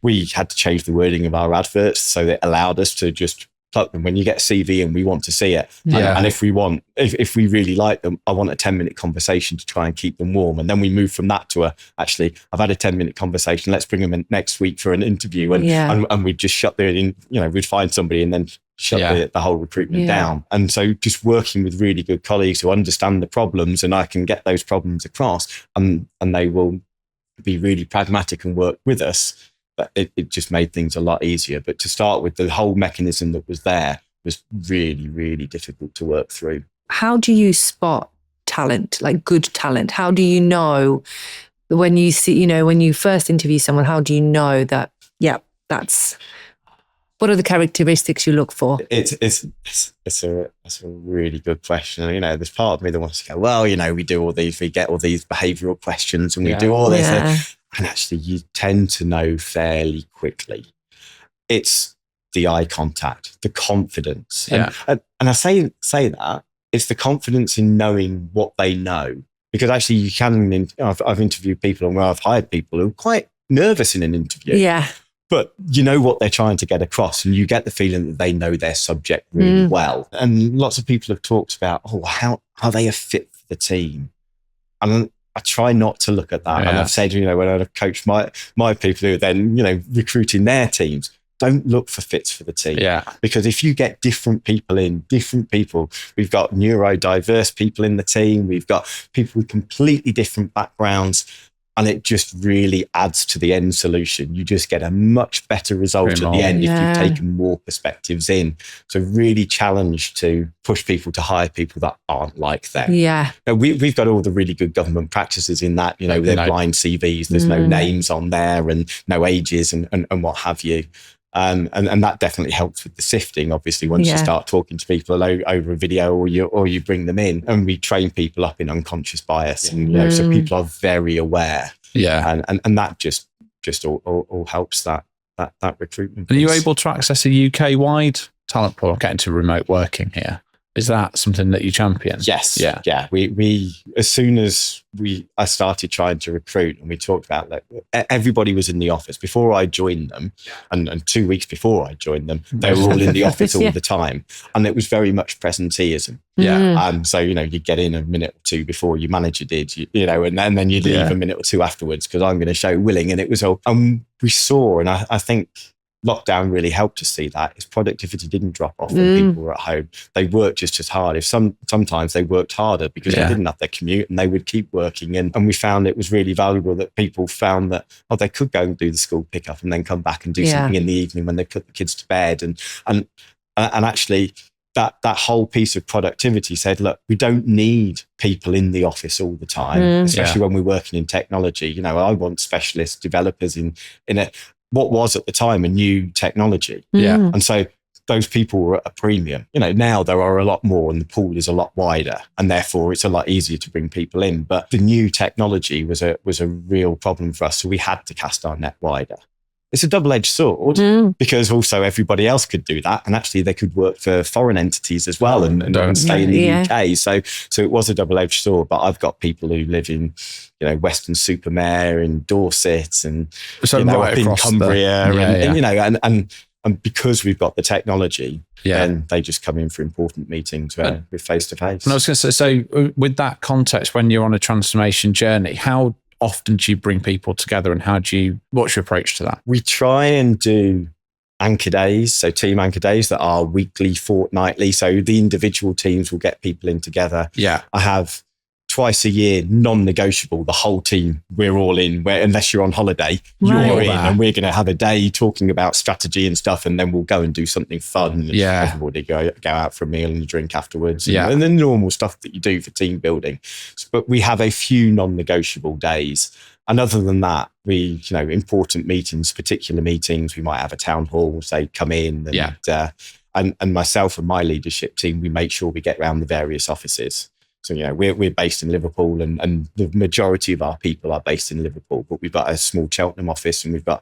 we had to change the wording of our adverts so that it allowed us to just plug them. When you get a CV and we want to see it, and if we really like them, I want a 10-minute conversation to try and keep them warm. And then we move from that to actually, I've had a 10-minute conversation. Let's bring them in next week for an interview. And we'd just shut we'd find somebody and then shut the whole recruitment down. And so just working with really good colleagues who understand the problems, and I can get those problems across, and they will be really pragmatic and work with us. But it just made things a lot easier. But to start with, the whole mechanism that was there was really, really difficult to work through. How do you spot talent, like good talent? How do you know when you see, when you first interview someone, how do you know that, what are the characteristics you look for? It's a really good question. There's part of me that wants to go, well, we do all these, we get all these behavioural questions and we do all this. And actually, you tend to know fairly quickly. It's the eye contact, the confidence. And I say that, it's the confidence in knowing what they know. Because actually, you can, I've interviewed people and where I've hired people who are quite nervous in an interview. But you know what they're trying to get across, and you get the feeling that they know their subject really well. And lots of people have talked about, how are they a fit for the team? And I try not to look at that. And I've said, when I coach my people who are then, recruiting their teams, don't look for fits for the team. Because if you get different people, we've got neurodiverse people in the team, we've got people with completely different backgrounds, and it just really adds to the end solution. You just get a much better result at the end if you've taken more perspectives in. So really challenge to push people to hire people that aren't like them. Now, we've got all the really good government practices in that, they're blind CVs, there's no names on there and no ages and what have you. And that definitely helps with the sifting, obviously, once you start talking to people over a video or you bring them in, and we train people up in unconscious bias. And, so people are very aware. And that just all helps that recruitment. Are you able to access a UK-wide talent pool? Getting to remote working here. Is that something that you champion? Yes. We as soon as I started trying to recruit, and we talked about that, everybody was in the office before I joined them, and 2 weeks before I joined them, they were all in the office all the time, and it was very much presenteeism. So you get in a minute or two before your manager did, and then you leave a minute or two afterwards because I'm going to show willing, and it was all. And we saw, and I think lockdown really helped us see that his productivity didn't drop off when people were at home. They worked just as hard. If sometimes they worked harder because they didn't have their commute, and they would keep working. And we found it was really valuable that people found that they could go and do the school pickup and then come back and do something in the evening when they put the kids to bed. And actually that whole piece of productivity said, look, we don't need people in the office all the time, especially when we're working in technology. I want specialist developers in what was at the time a new technology. And so those people were at a premium. Now there are a lot more and the pool is a lot wider, and therefore it's a lot easier to bring people in. But the new technology was a real problem for us. So we had to cast our net wider. It's a double-edged sword because also everybody else could do that. And actually they could work for foreign entities as well and stay in the UK. So it was a double-edged sword. But I've got people who live in, Western Supermare in Dorset and up in Cumbria and because we've got the technology, then they just come in for important meetings with face-to-face. And I was going to say, so with that context, when you're on a transformation journey, how often do you bring people together and what's your approach to that? We try and do anchor days, so team anchor days that are weekly, fortnightly. So the individual teams will get people in together. Yeah. I have twice a year, non-negotiable, the whole team, we're all in, unless you're on holiday, you're in, and we're going to have a day talking about strategy and stuff, and then we'll go and do something fun. And everybody go out for a meal and a drink afterwards, and the normal stuff that you do for team building. But we have a few non-negotiable days. And other than that, we, important meetings, particular meetings, we might have a town hall, say, come in, and myself and my leadership team, we make sure we get around the various offices. So, we're based in Liverpool, and the majority of our people are based in Liverpool, but we've got a small Cheltenham office and we've got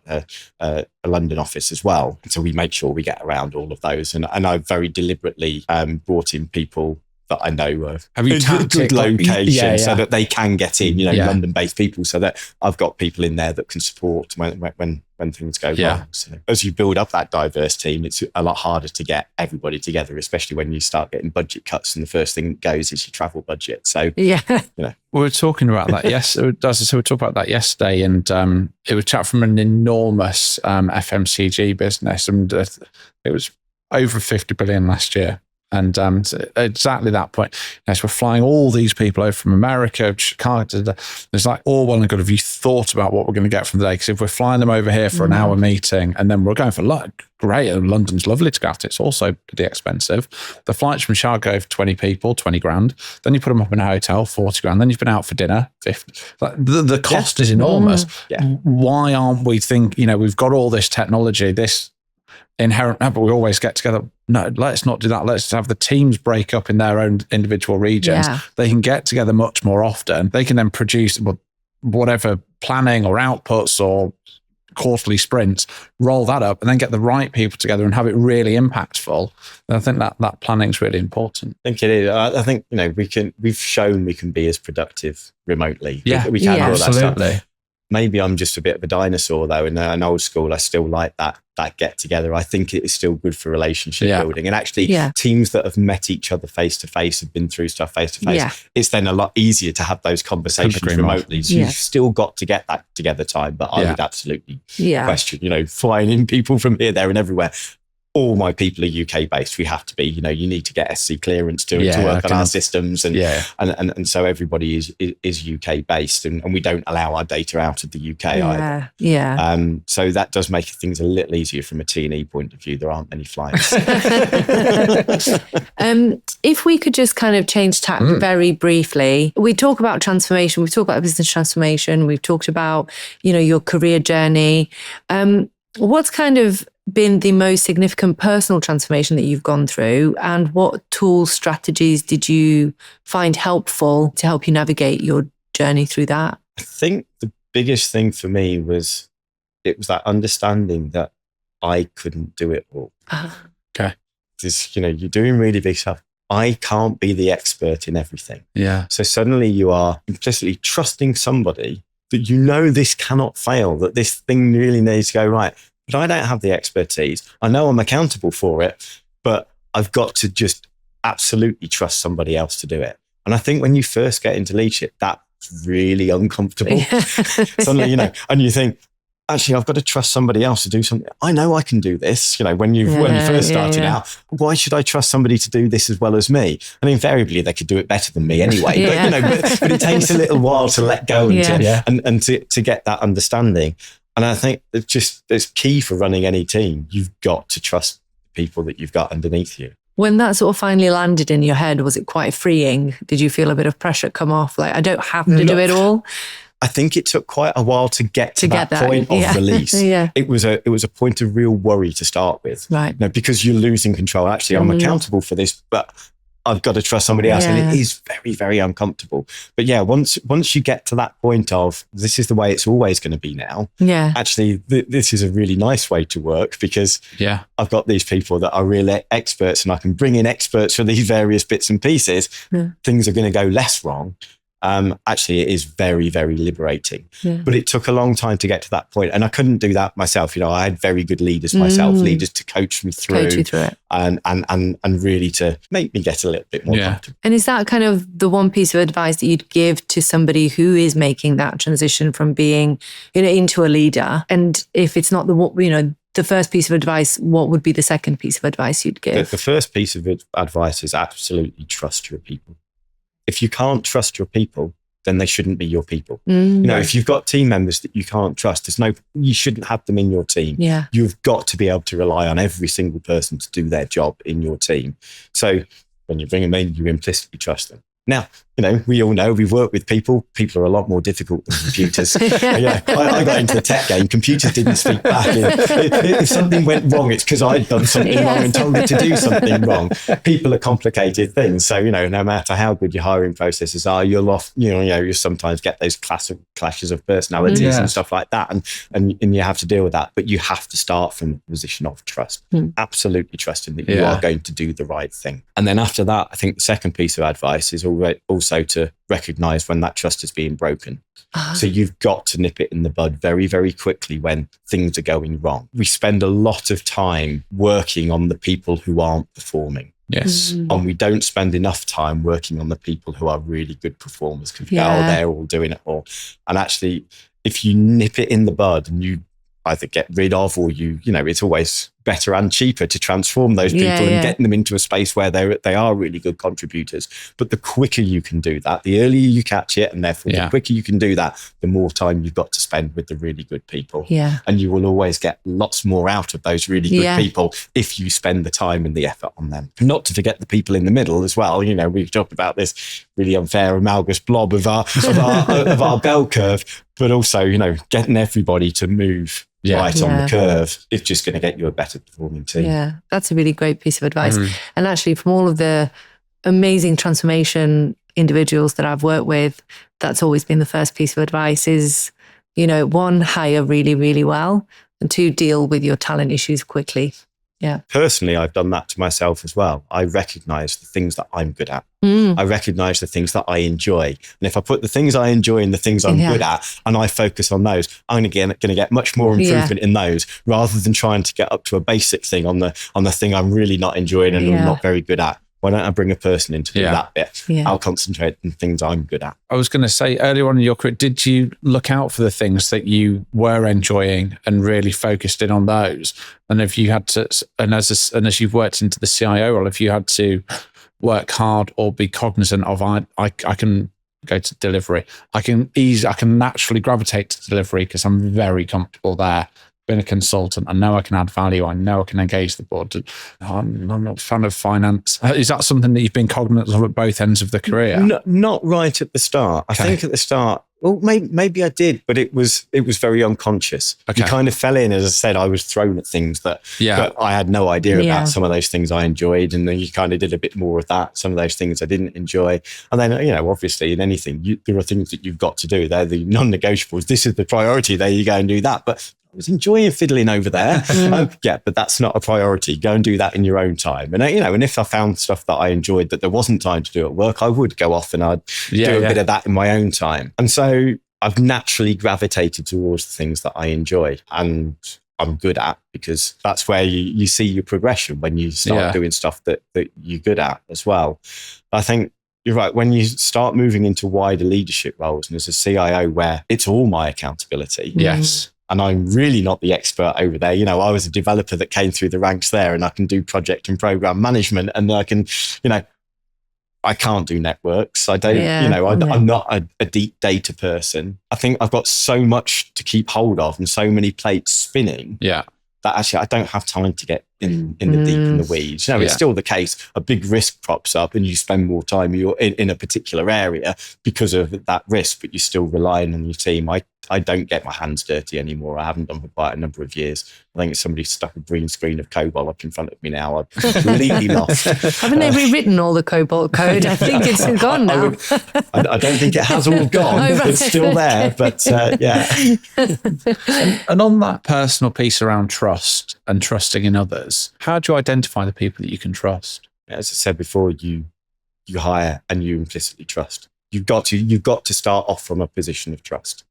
a London office as well. And so we make sure we get around all of those. And I've very deliberately brought in people that I know of good location so that they can get in, London-based people, so that I've got people in there that can support when things go wrong. So as you build up that diverse team, it's a lot harder to get everybody together, especially when you start getting budget cuts and the first thing that goes is your travel budget. So we were talking about that So we talked about that yesterday, and it was chat from an enormous FMCG business, and it was over 50 billion last year. And exactly that point, as we're flying all these people over from America, Chicago, it's like all well and good. Have you thought about what we're going to get from the day? Because if we're flying them over here for an hour meeting and then we're going for lunch, great, and London's lovely to go to, it's also pretty expensive. The flights from Chicago for 20 people, 20 grand. Then you put them up in a hotel, 40 grand. Then you've been out for dinner, 50. Like the cost is enormous. Why aren't we we've got all this technology, this inherent, but we always get together. No, let's not do that. Let's have the teams break up in their own individual regions. They can get together much more often. They can then produce whatever planning or outputs or quarterly sprints, roll that up, and then get the right people together and have it really impactful. And I think that planning is really important. I think it is. I think we've shown we can be as productive remotely. We can do all that absolutely. Stuff. Maybe I'm just a bit of a dinosaur though. In an old school, I still like that get together. I think it is still good for relationship building. And actually teams that have met each other face to face, have been through stuff face to face, it's then a lot easier to have those conversations remotely. So you've still got to get that together time. But I would absolutely question, flying in people from here, there and everywhere. All my people are UK based. We have to be, you need to get SC clearance to work on our systems. And so everybody is UK based, and we don't allow our data out of the UK either. So that does make things a little easier from a T&E point of view. There aren't many flights. If we could just kind of change tack very briefly, we talk about transformation. We've talked about business transformation. We've talked about, your career journey. What's kind of been the most significant personal transformation that you've gone through, and what tools, strategies did you find helpful to help you navigate your journey through that? I think the biggest thing for me was that understanding that I couldn't do it all. Okay. Because, you're doing really big stuff. I can't be the expert in everything. So suddenly you are implicitly trusting somebody that this cannot fail, that this thing really needs to go right. But I don't have the expertise. I know I'm accountable for it, but I've got to just absolutely trust somebody else to do it. And I think when you first get into leadership, that's really uncomfortable. Suddenly, and you think, actually, I've got to trust somebody else to do something. I know I can do this. When you first started out, why should I trust somebody to do this as well as me? And invariably, they could do it better than me anyway. But it takes a little while to let go and to get that understanding. And I think it's key for running any team. You've got to trust people that you've got underneath you. When that sort of finally landed in your head, was it quite freeing? Did you feel a bit of pressure come off? Like, I don't have to do it all? I think it took quite a while to get to that point of release. It was a point of real worry to start with. Right. Because you're losing control. Actually, I'm accountable for this, but I've got to trust somebody else. And it is very, very uncomfortable. But once you get to that point of this is the way it's always going to be now. Actually, this is a really nice way to work, because I've got these people that are real experts, and I can bring in experts for these various bits and pieces. Things are going to go less wrong. Actually, it is very, very liberating. But it took a long time to get to that point. And I couldn't do that myself. I had very good leaders myself, leaders to coach me through it. And really to make me get a little bit more comfortable. And is that kind of the one piece of advice that you'd give to somebody who is making that transition from being, into a leader? And if it's not the the first piece of advice, what would be the second piece of advice you'd give? The first piece of advice is absolutely trust your people. If you can't trust your people, then they shouldn't be your people. If you've got team members that you can't trust, you shouldn't have them in your team. Yeah. You've got to be able to rely on every single person to do their job in your team. So when you bring them in, you implicitly trust them. Now, we all know we've worked with people. People are a lot more difficult than computers. I got into the tech game. Computers didn't speak back. If something went wrong, it's because I'd done something wrong and told it to do something wrong. People are complicated things. So, no matter how good your hiring processes are, you sometimes get those classic clashes of personalities and stuff like that. And you have to deal with that. But you have to start from a position of trust. Absolutely trusting that you are going to do the right thing. And then after that, I think the second piece of advice is also to recognize when that trust is being broken. So you've got to nip it in the bud very, very quickly when things are going wrong. We spend a lot of time working on the people who aren't performing. Yes. And we don't spend enough time working on the people who are really good performers because they're all doing it all. And actually, if you nip it in the bud and you either get rid of or it's always better and cheaper to transform those people and get them into a space where they are really good contributors. But the quicker you can do that, the earlier you catch it, and therefore the quicker you can do that, the more time you've got to spend with the really good people. Yeah. And you will always get lots more out of those really good people if you spend the time and the effort on them. Not to forget the people in the middle as well. We've talked about this really unfair amalgamous blob of our bell curve, but also, getting everybody to move right on the curve is just going to get you a better performing team. Yeah, that's a really great piece of advice. And actually, from all of the amazing transformation individuals that I've worked with, that's always been the first piece of advice is, one, hire really, really well, and two, deal with your talent issues quickly. Yeah. Personally, I've done that to myself as well. I recognize the things that I'm good at. I recognize the things that I enjoy. And if I put the things I enjoy and the things I'm good at, and I focus on those, I'm going to get much more improvement in those rather than trying to get up to a basic thing on the thing I'm really not enjoying and I'm not very good at. Why don't I bring a person in to do that bit? I'll concentrate on things I'm good at. I was going to say earlier on in your career, did you look out for the things that you were enjoying and really focused in on those? And if you had to, and as you've worked into the CIO role, if you had to work hard or be cognizant of, I can go to delivery. I can naturally gravitate to delivery because I'm very comfortable there. Been a consultant, I know I can add value. I know I can engage the board. I'm not a fan of finance. Is that something that you've been cognizant of at both ends of the career? No, not right at the start. I think at the start, well, maybe I did, but it was very unconscious. You kind of fell in, as I said, I was thrown at things that I had no idea about. Some of those things I enjoyed, and then you kind of did a bit more of that. Some of those things I didn't enjoy. And then, obviously in anything, there are things that you've got to do. They're the non-negotiables. This is the priority. There you go and do that. But I was enjoying fiddling over there. But that's not a priority. Go and do that in your own time. And, and if I found stuff that I enjoyed that there wasn't time to do at work, I would go off and I'd do a bit of that in my own time. And so I've naturally gravitated towards the things that I enjoy and I'm good at, because that's where you see your progression when you start doing stuff that you're good at as well. I think you're right. When you start moving into wider leadership roles and as a CIO where it's all my accountability. Yes. And I'm really not the expert over there. I was a developer that came through the ranks there, and I can do project and program management, and I can, I can't do networks. I don't, I'm not a deep data person. I think I've got so much to keep hold of and so many plates spinning. Yeah. That actually I don't have time to get in the deep in the weeds. It's still the case. A big risk crops up and you spend more time in a particular area because of that risk, but you're still relying on your team. I don't get my hands dirty anymore. I haven't done for quite a number of years. I think somebody stuck a green screen of COBOL up in front of me now. I'm completely lost. Haven't they rewritten all the COBOL code? I think it's gone now. I don't think it has all gone. Right. It's still there, but And on that personal piece around trust and trusting in others, how do you identify the people that you can trust? As I said before, you hire and you implicitly trust. You've got to start off from a position of trust.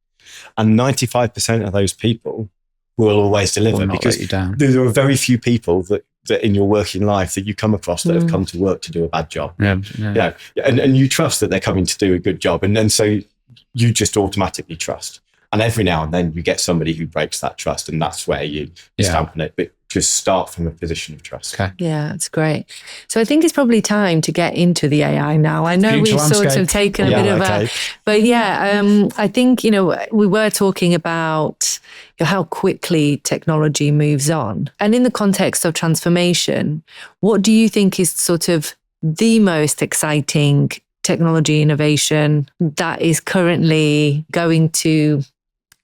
And 95% of those people will always deliver, because there are very few people that in your working life that you come across that have come to work to do a bad job. And you trust that they're coming to do a good job. And then so you just automatically trust. And every now and then you get somebody who breaks that trust, and that's where you stamp on it. But just start from a position of trust. Okay. Yeah, that's great. So I think it's probably time to get into the AI now. I know Future we've sort landscape. of taken a bit of a, but I think, we were talking about how quickly technology moves on. And in the context of transformation, what do you think is sort of the most exciting technology innovation that is currently going to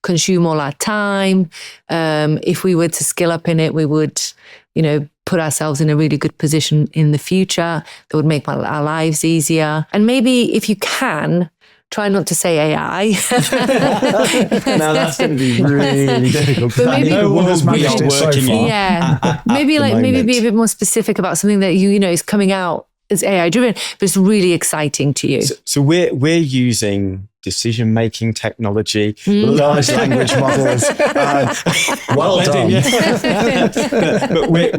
consume all our time? If we were to skill up in it, we would, put ourselves in a really good position in the future that would make our lives easier. And maybe if you can, try not to say AI. Now that's going to be really difficult. But maybe no one has managed it so far. Yeah, maybe be a bit more specific about something that is coming out as AI driven, but it's really exciting to you. So we're using decision-making technology, large language models. Well done. But we're,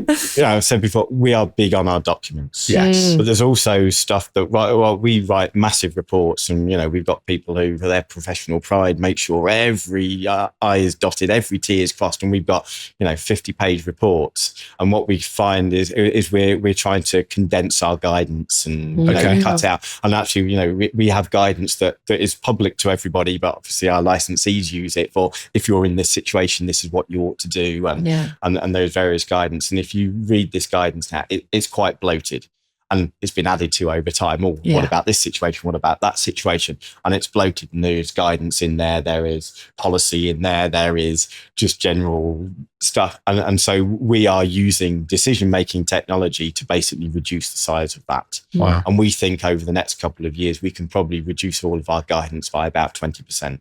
I've said before, we are big on our documents. Yes. But there's also stuff that, we write massive reports, and, we've got people who, for their professional pride, make sure every I is dotted, every T is crossed, and we've got, 50-page reports. And what we find is we're trying to condense our guidance and cut out. And actually, we have guidance that is public to everybody, but obviously our licensees use it for, if you're in this situation, this is what you ought to do, and there's various guidance. And if you read this guidance now, it's quite bloated, and it's been added to over time. What about this situation? What about that situation? And it's bloated, and there's guidance in there. There is policy in there. There is just general stuff. And so we are using decision-making technology to basically reduce the size of that. Wow. And we think over the next couple of years, we can probably reduce all of our guidance by about 20%,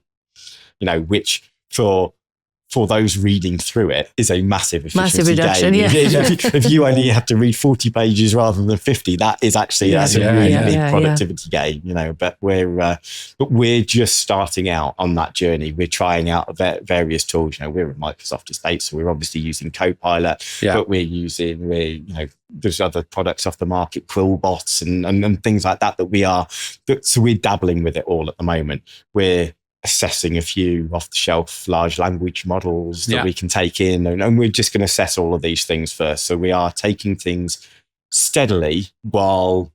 which for those reading through it is a massive efficiency reduction, gain. yeah. If you only have to read 40 pages rather than 50, that's a really big productivity gain, but we're just starting out on that journey. We're trying out various tools. We're a Microsoft estate, so we're obviously using Copilot, but there's other products off the market, Quillbots and things like that we are. So we're dabbling with it all at the moment. We're assessing a few off-the-shelf large language models that we can take in, and we're just going to assess all of these things first. So we are taking things steadily while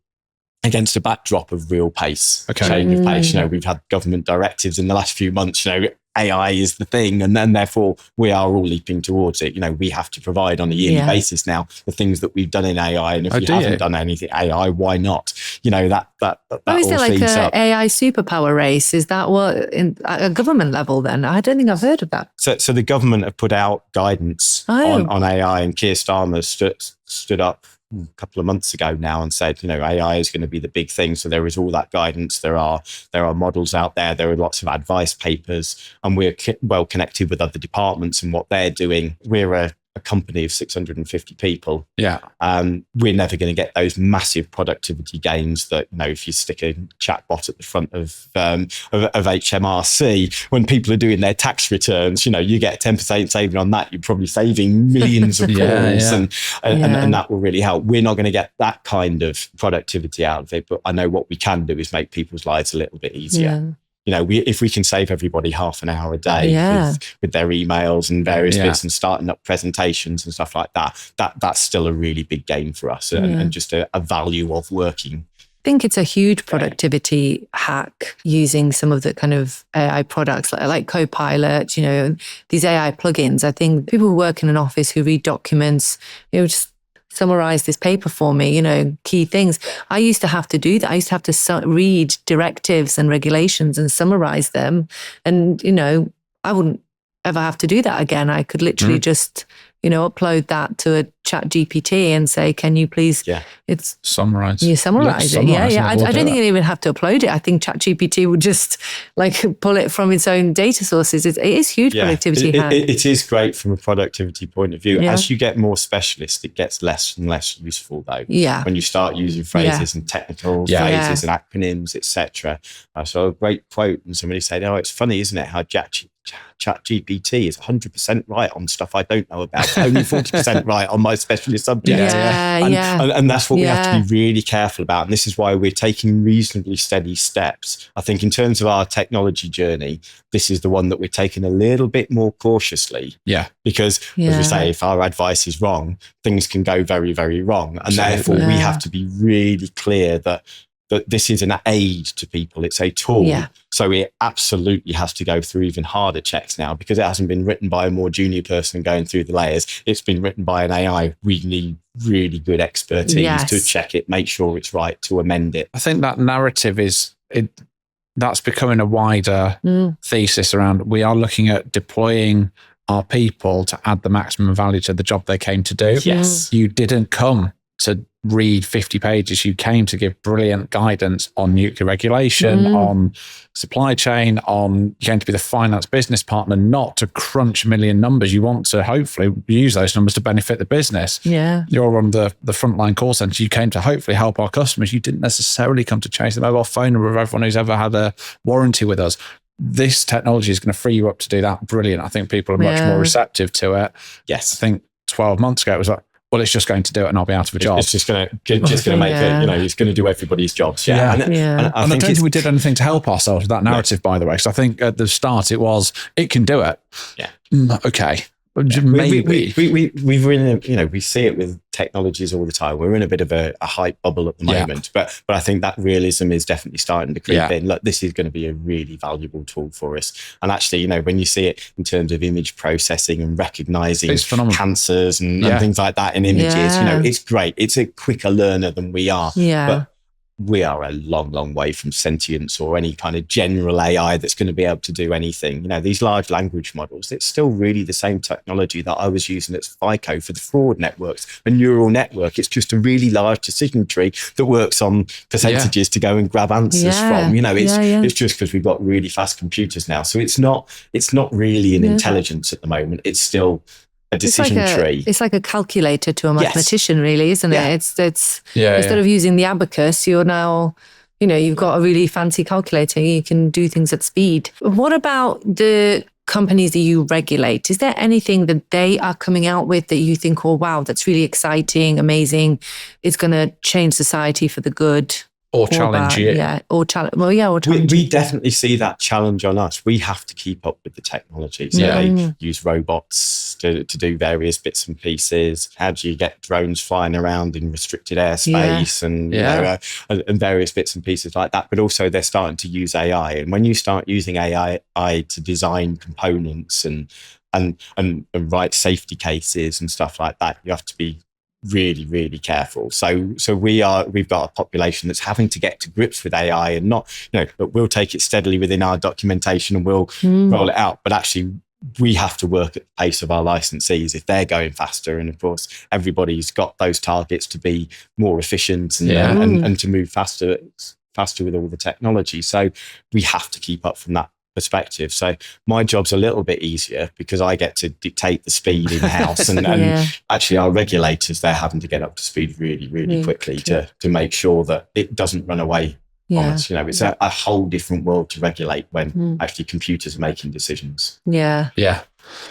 against a backdrop of real pace, change of pace. We've had government directives in the last few months, AI is the thing, and then therefore we are all leaping towards it. We have to provide on a yearly basis now the things that we've done in AI, and if we haven't done anything AI, why not? That is there all like feeds a up. AI superpower race? Is that what at a government level? Then I don't think I've heard of that. So the government have put out guidance on AI, and Keir Starmer stood up a couple of months ago now and said, AI is going to be the big thing. So there is all that guidance. There are models out there. There are lots of advice papers, and we're well connected with other departments and what they're doing. We're a company of 650 people. Yeah. We're never going to get those massive productivity gains that, if you stick a chatbot at the front of HMRC, when people are doing their tax returns, you get 10% saving on that. You're probably saving millions of calls and that will really help. We're not going to get that kind of productivity out of it, but I know what we can do is make people's lives a little bit easier. Yeah. If we can save everybody half an hour a day with their emails and various bits and starting up presentations and stuff like that's still a really big gain for us and just a value of working. I think it's a huge productivity hack using some of the kind of AI products like Copilot, these AI plugins. I think people who work in an office who read documents, just summarize this paper for me, key things. I used to have to do that. I used to have to read directives and regulations and summarize them. And, I wouldn't ever have to do that again. I could literally just, upload that to a chat GPT and say, can you please, it's summarize. You summarize it. I don't think you even have to upload it. I think chat GPT would just pull it from its own data sources. It is huge productivity hack. It is great from a productivity point of view. As you get more specialist, it gets less and less useful though. Yeah. When you start using phrases and technical phrases and acronyms, etc. I saw a great quote and somebody said, it's funny, isn't it, how ChatGPT is 100% right on stuff I don't know about only 40% right on my specialist subject. And that's what we have to be really careful about. And this is why we're taking reasonably steady steps. I think in terms of our technology journey, this is the one that we're taking a little bit more cautiously. Yeah. Because as we say, if our advice is wrong, things can go very, very wrong. And therefore we have to be really clear that this is an aid to people. It's a tool. Yeah. So it absolutely has to go through even harder checks now, because it hasn't been written by a more junior person going through the layers. It's been written by an AI. We need really good expertise to check it, make sure it's right, to amend it. I think that narrative that's becoming a wider thesis around. We are looking at deploying our people to add the maximum value to the job they came to do. Yes. You didn't come to read 50 pages. You came to give brilliant guidance on nuclear regulation, on supply chain, you came to be the finance business partner, not to crunch a million numbers. You want to hopefully use those numbers to benefit the business. Yeah. You're on the frontline call center. You came to hopefully help our customers. You didn't necessarily come to chase the mobile phone number of everyone who's ever had a warranty with us. This technology is going to free you up to do that. Brilliant. I think people are much more receptive to it. Yes. I think 12 months ago, it was like, well, it's just going to do it and I'll be out of a job. It's just going to make it, it's going to do everybody's jobs. Yeah. And I don't think we did anything to help ourselves with that narrative, by the way. So I think at the start it can do it. Yeah. Okay. Maybe. We're in we see it with technologies all the time. We're in a bit of a hype bubble at the moment, but I think that realism is definitely starting to creep in. Look, this is going to be a really valuable tool for us. And actually, when you see it in terms of image processing and recognizing cancers and things like that in images, it's great. It's a quicker learner than we are. Yeah. But we are a long, long way from sentience or any kind of general AI that's going to be able to do anything. These large language models, it's still really the same technology that I was using at FICO for the fraud networks, a neural network. It's just a really large decision tree that works on percentages to go and grab answers from. It's just because we've got really fast computers now. So it's not really an intelligence at the moment. It's still a decision tree. It's like a calculator to a mathematician, really, isn't it? It's instead of using the abacus, you're now, you've got a really fancy calculator. You can do things at speed. What about the companies that you regulate? Is there anything that they are coming out with that you think, oh, wow, that's really exciting, amazing, it's going to change society for the good? Or challenge you. Or challenge. We definitely see that challenge on us. We have to keep up with the technology. So they use robots to do various bits and pieces. How do you get drones flying around in restricted airspace and various bits and pieces like that? But also they're starting to use AI. And when you start using AI to design components and write safety cases and stuff like that, you have to be really, really careful. So we've got a population that's having to get to grips with AI and not, but we'll take it steadily within our documentation and we'll roll it out. But actually, we have to work at the pace of our licensees if they're going faster. And of course, everybody's got those targets to be more efficient and to move faster with all the technology. So we have to keep up from that perspective. So my job's a little bit easier because I get to dictate the speed in house and actually our regulators, they're having to get up to speed really, really quickly to make sure that it doesn't run away on us. It's a whole different world to regulate when actually computers are making decisions. Yeah.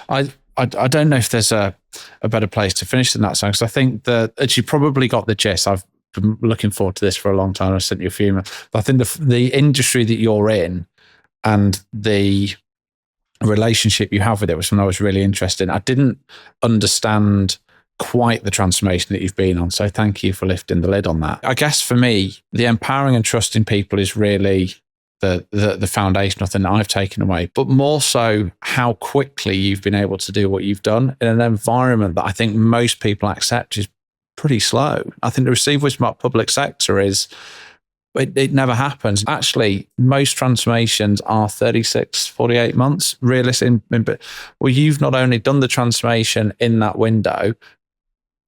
I don't know if there's a better place to finish than that, because I think that you probably got the gist. I've been looking forward to this for a long time. I sent you a few, but I think the industry that you're in and the relationship you have with it was something I was really interested in. I didn't understand quite the transformation that you've been on, so thank you for lifting the lid on that. I guess for me, the empowering and trusting people is really the foundational thing that I've taken away, but more so how quickly you've been able to do what you've done in an environment that I think most people accept is pretty slow. I think the received wisdom about public sector is it never happens. Actually, most transformations are 36, 48 months, realistic. But you've not only done the transformation in that window,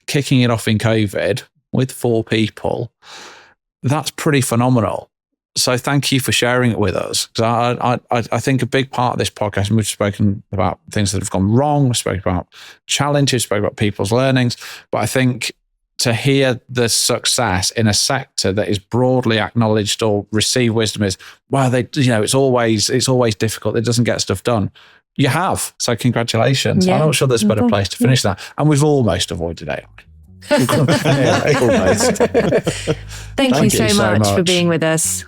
kicking it off in COVID with 4 people, that's pretty phenomenal. So thank you for sharing it with us. Because I think a big part of this podcast, and we've spoken about things that have gone wrong, we've spoken about challenges, we've spoken about people's learnings, but I think to hear the success in a sector that is broadly acknowledged or received wisdom is, well, it's always difficult. It doesn't get stuff done. you have. So congratulations. Yeah. I'm not sure there's a better place to finish that. And we've almost avoided AI. Thank you so much for being with us.